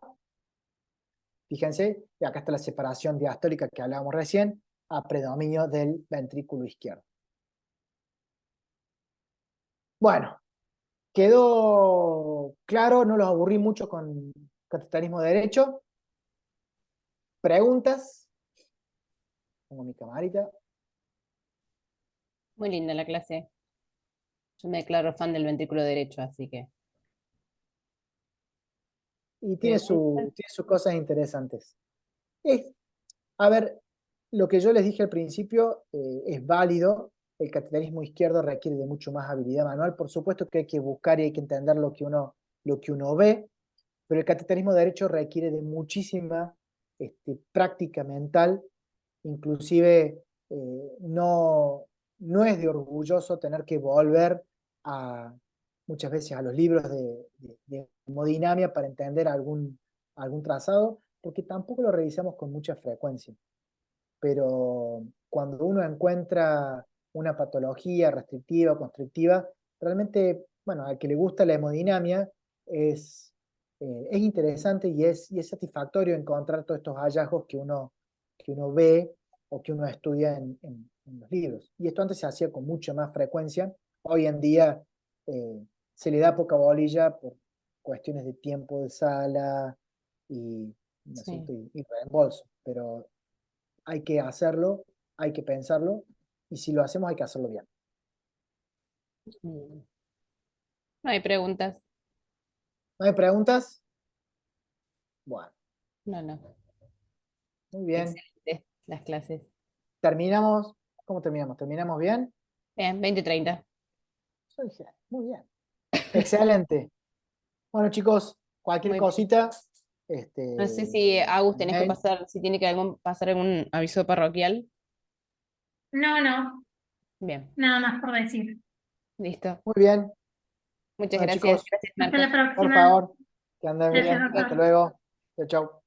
Fíjense, y acá está la separación diastólica que hablábamos recién, a predominio del ventrículo izquierdo. Bueno, quedó claro, no los aburrí mucho con cateterismo derecho. ¿Preguntas? Pongo mi camarita. Muy linda la clase. Yo me declaro fan del ventrículo derecho, así que. Y ¿Preguntas? tiene sus cosas interesantes. A ver, lo que yo les dije al principio es válido. El cateterismo izquierdo requiere de mucho más habilidad manual. Por supuesto que hay que buscar y hay que entender lo que uno ve, pero el cateterismo derecho requiere de muchísima práctica mental. Inclusive no es de orgulloso tener que volver muchas veces a los libros de hemodinamia para entender algún trazado, porque tampoco lo revisamos con mucha frecuencia. Pero cuando uno encuentra una patología restrictiva o constrictiva, realmente, bueno, al que le gusta la hemodinamia es interesante y es satisfactorio encontrar todos estos hallazgos que uno ve o que uno estudia en los libros. Y esto antes se hacía con mucha más frecuencia. Hoy en día se le da poca bolilla por cuestiones de tiempo de sala y, ¿no es cierto? Sí. y reembolso, pero hay que hacerlo, hay que pensarlo, y si lo hacemos hay que hacerlo bien. Mm. No hay preguntas. ¿No hay preguntas? Bueno, No, no. muy bien. Excelente las clases. Terminamos. ¿Cómo terminamos? ¿Terminamos bien? Bien, 20-30. Muy bien. Excelente. Bueno, chicos, cualquier Muy bien. cosita, No sé si Agus tenés que mail. pasar, si tiene que pasar algún aviso parroquial. No, no, Bien, nada más por decir. listo. Muy bien. Muchas Bueno, gracias. chicos, Gracias, Hasta la Marcos. por próxima. favor, que anden Gracias, bien. doctor. Hasta luego. Chau, chau.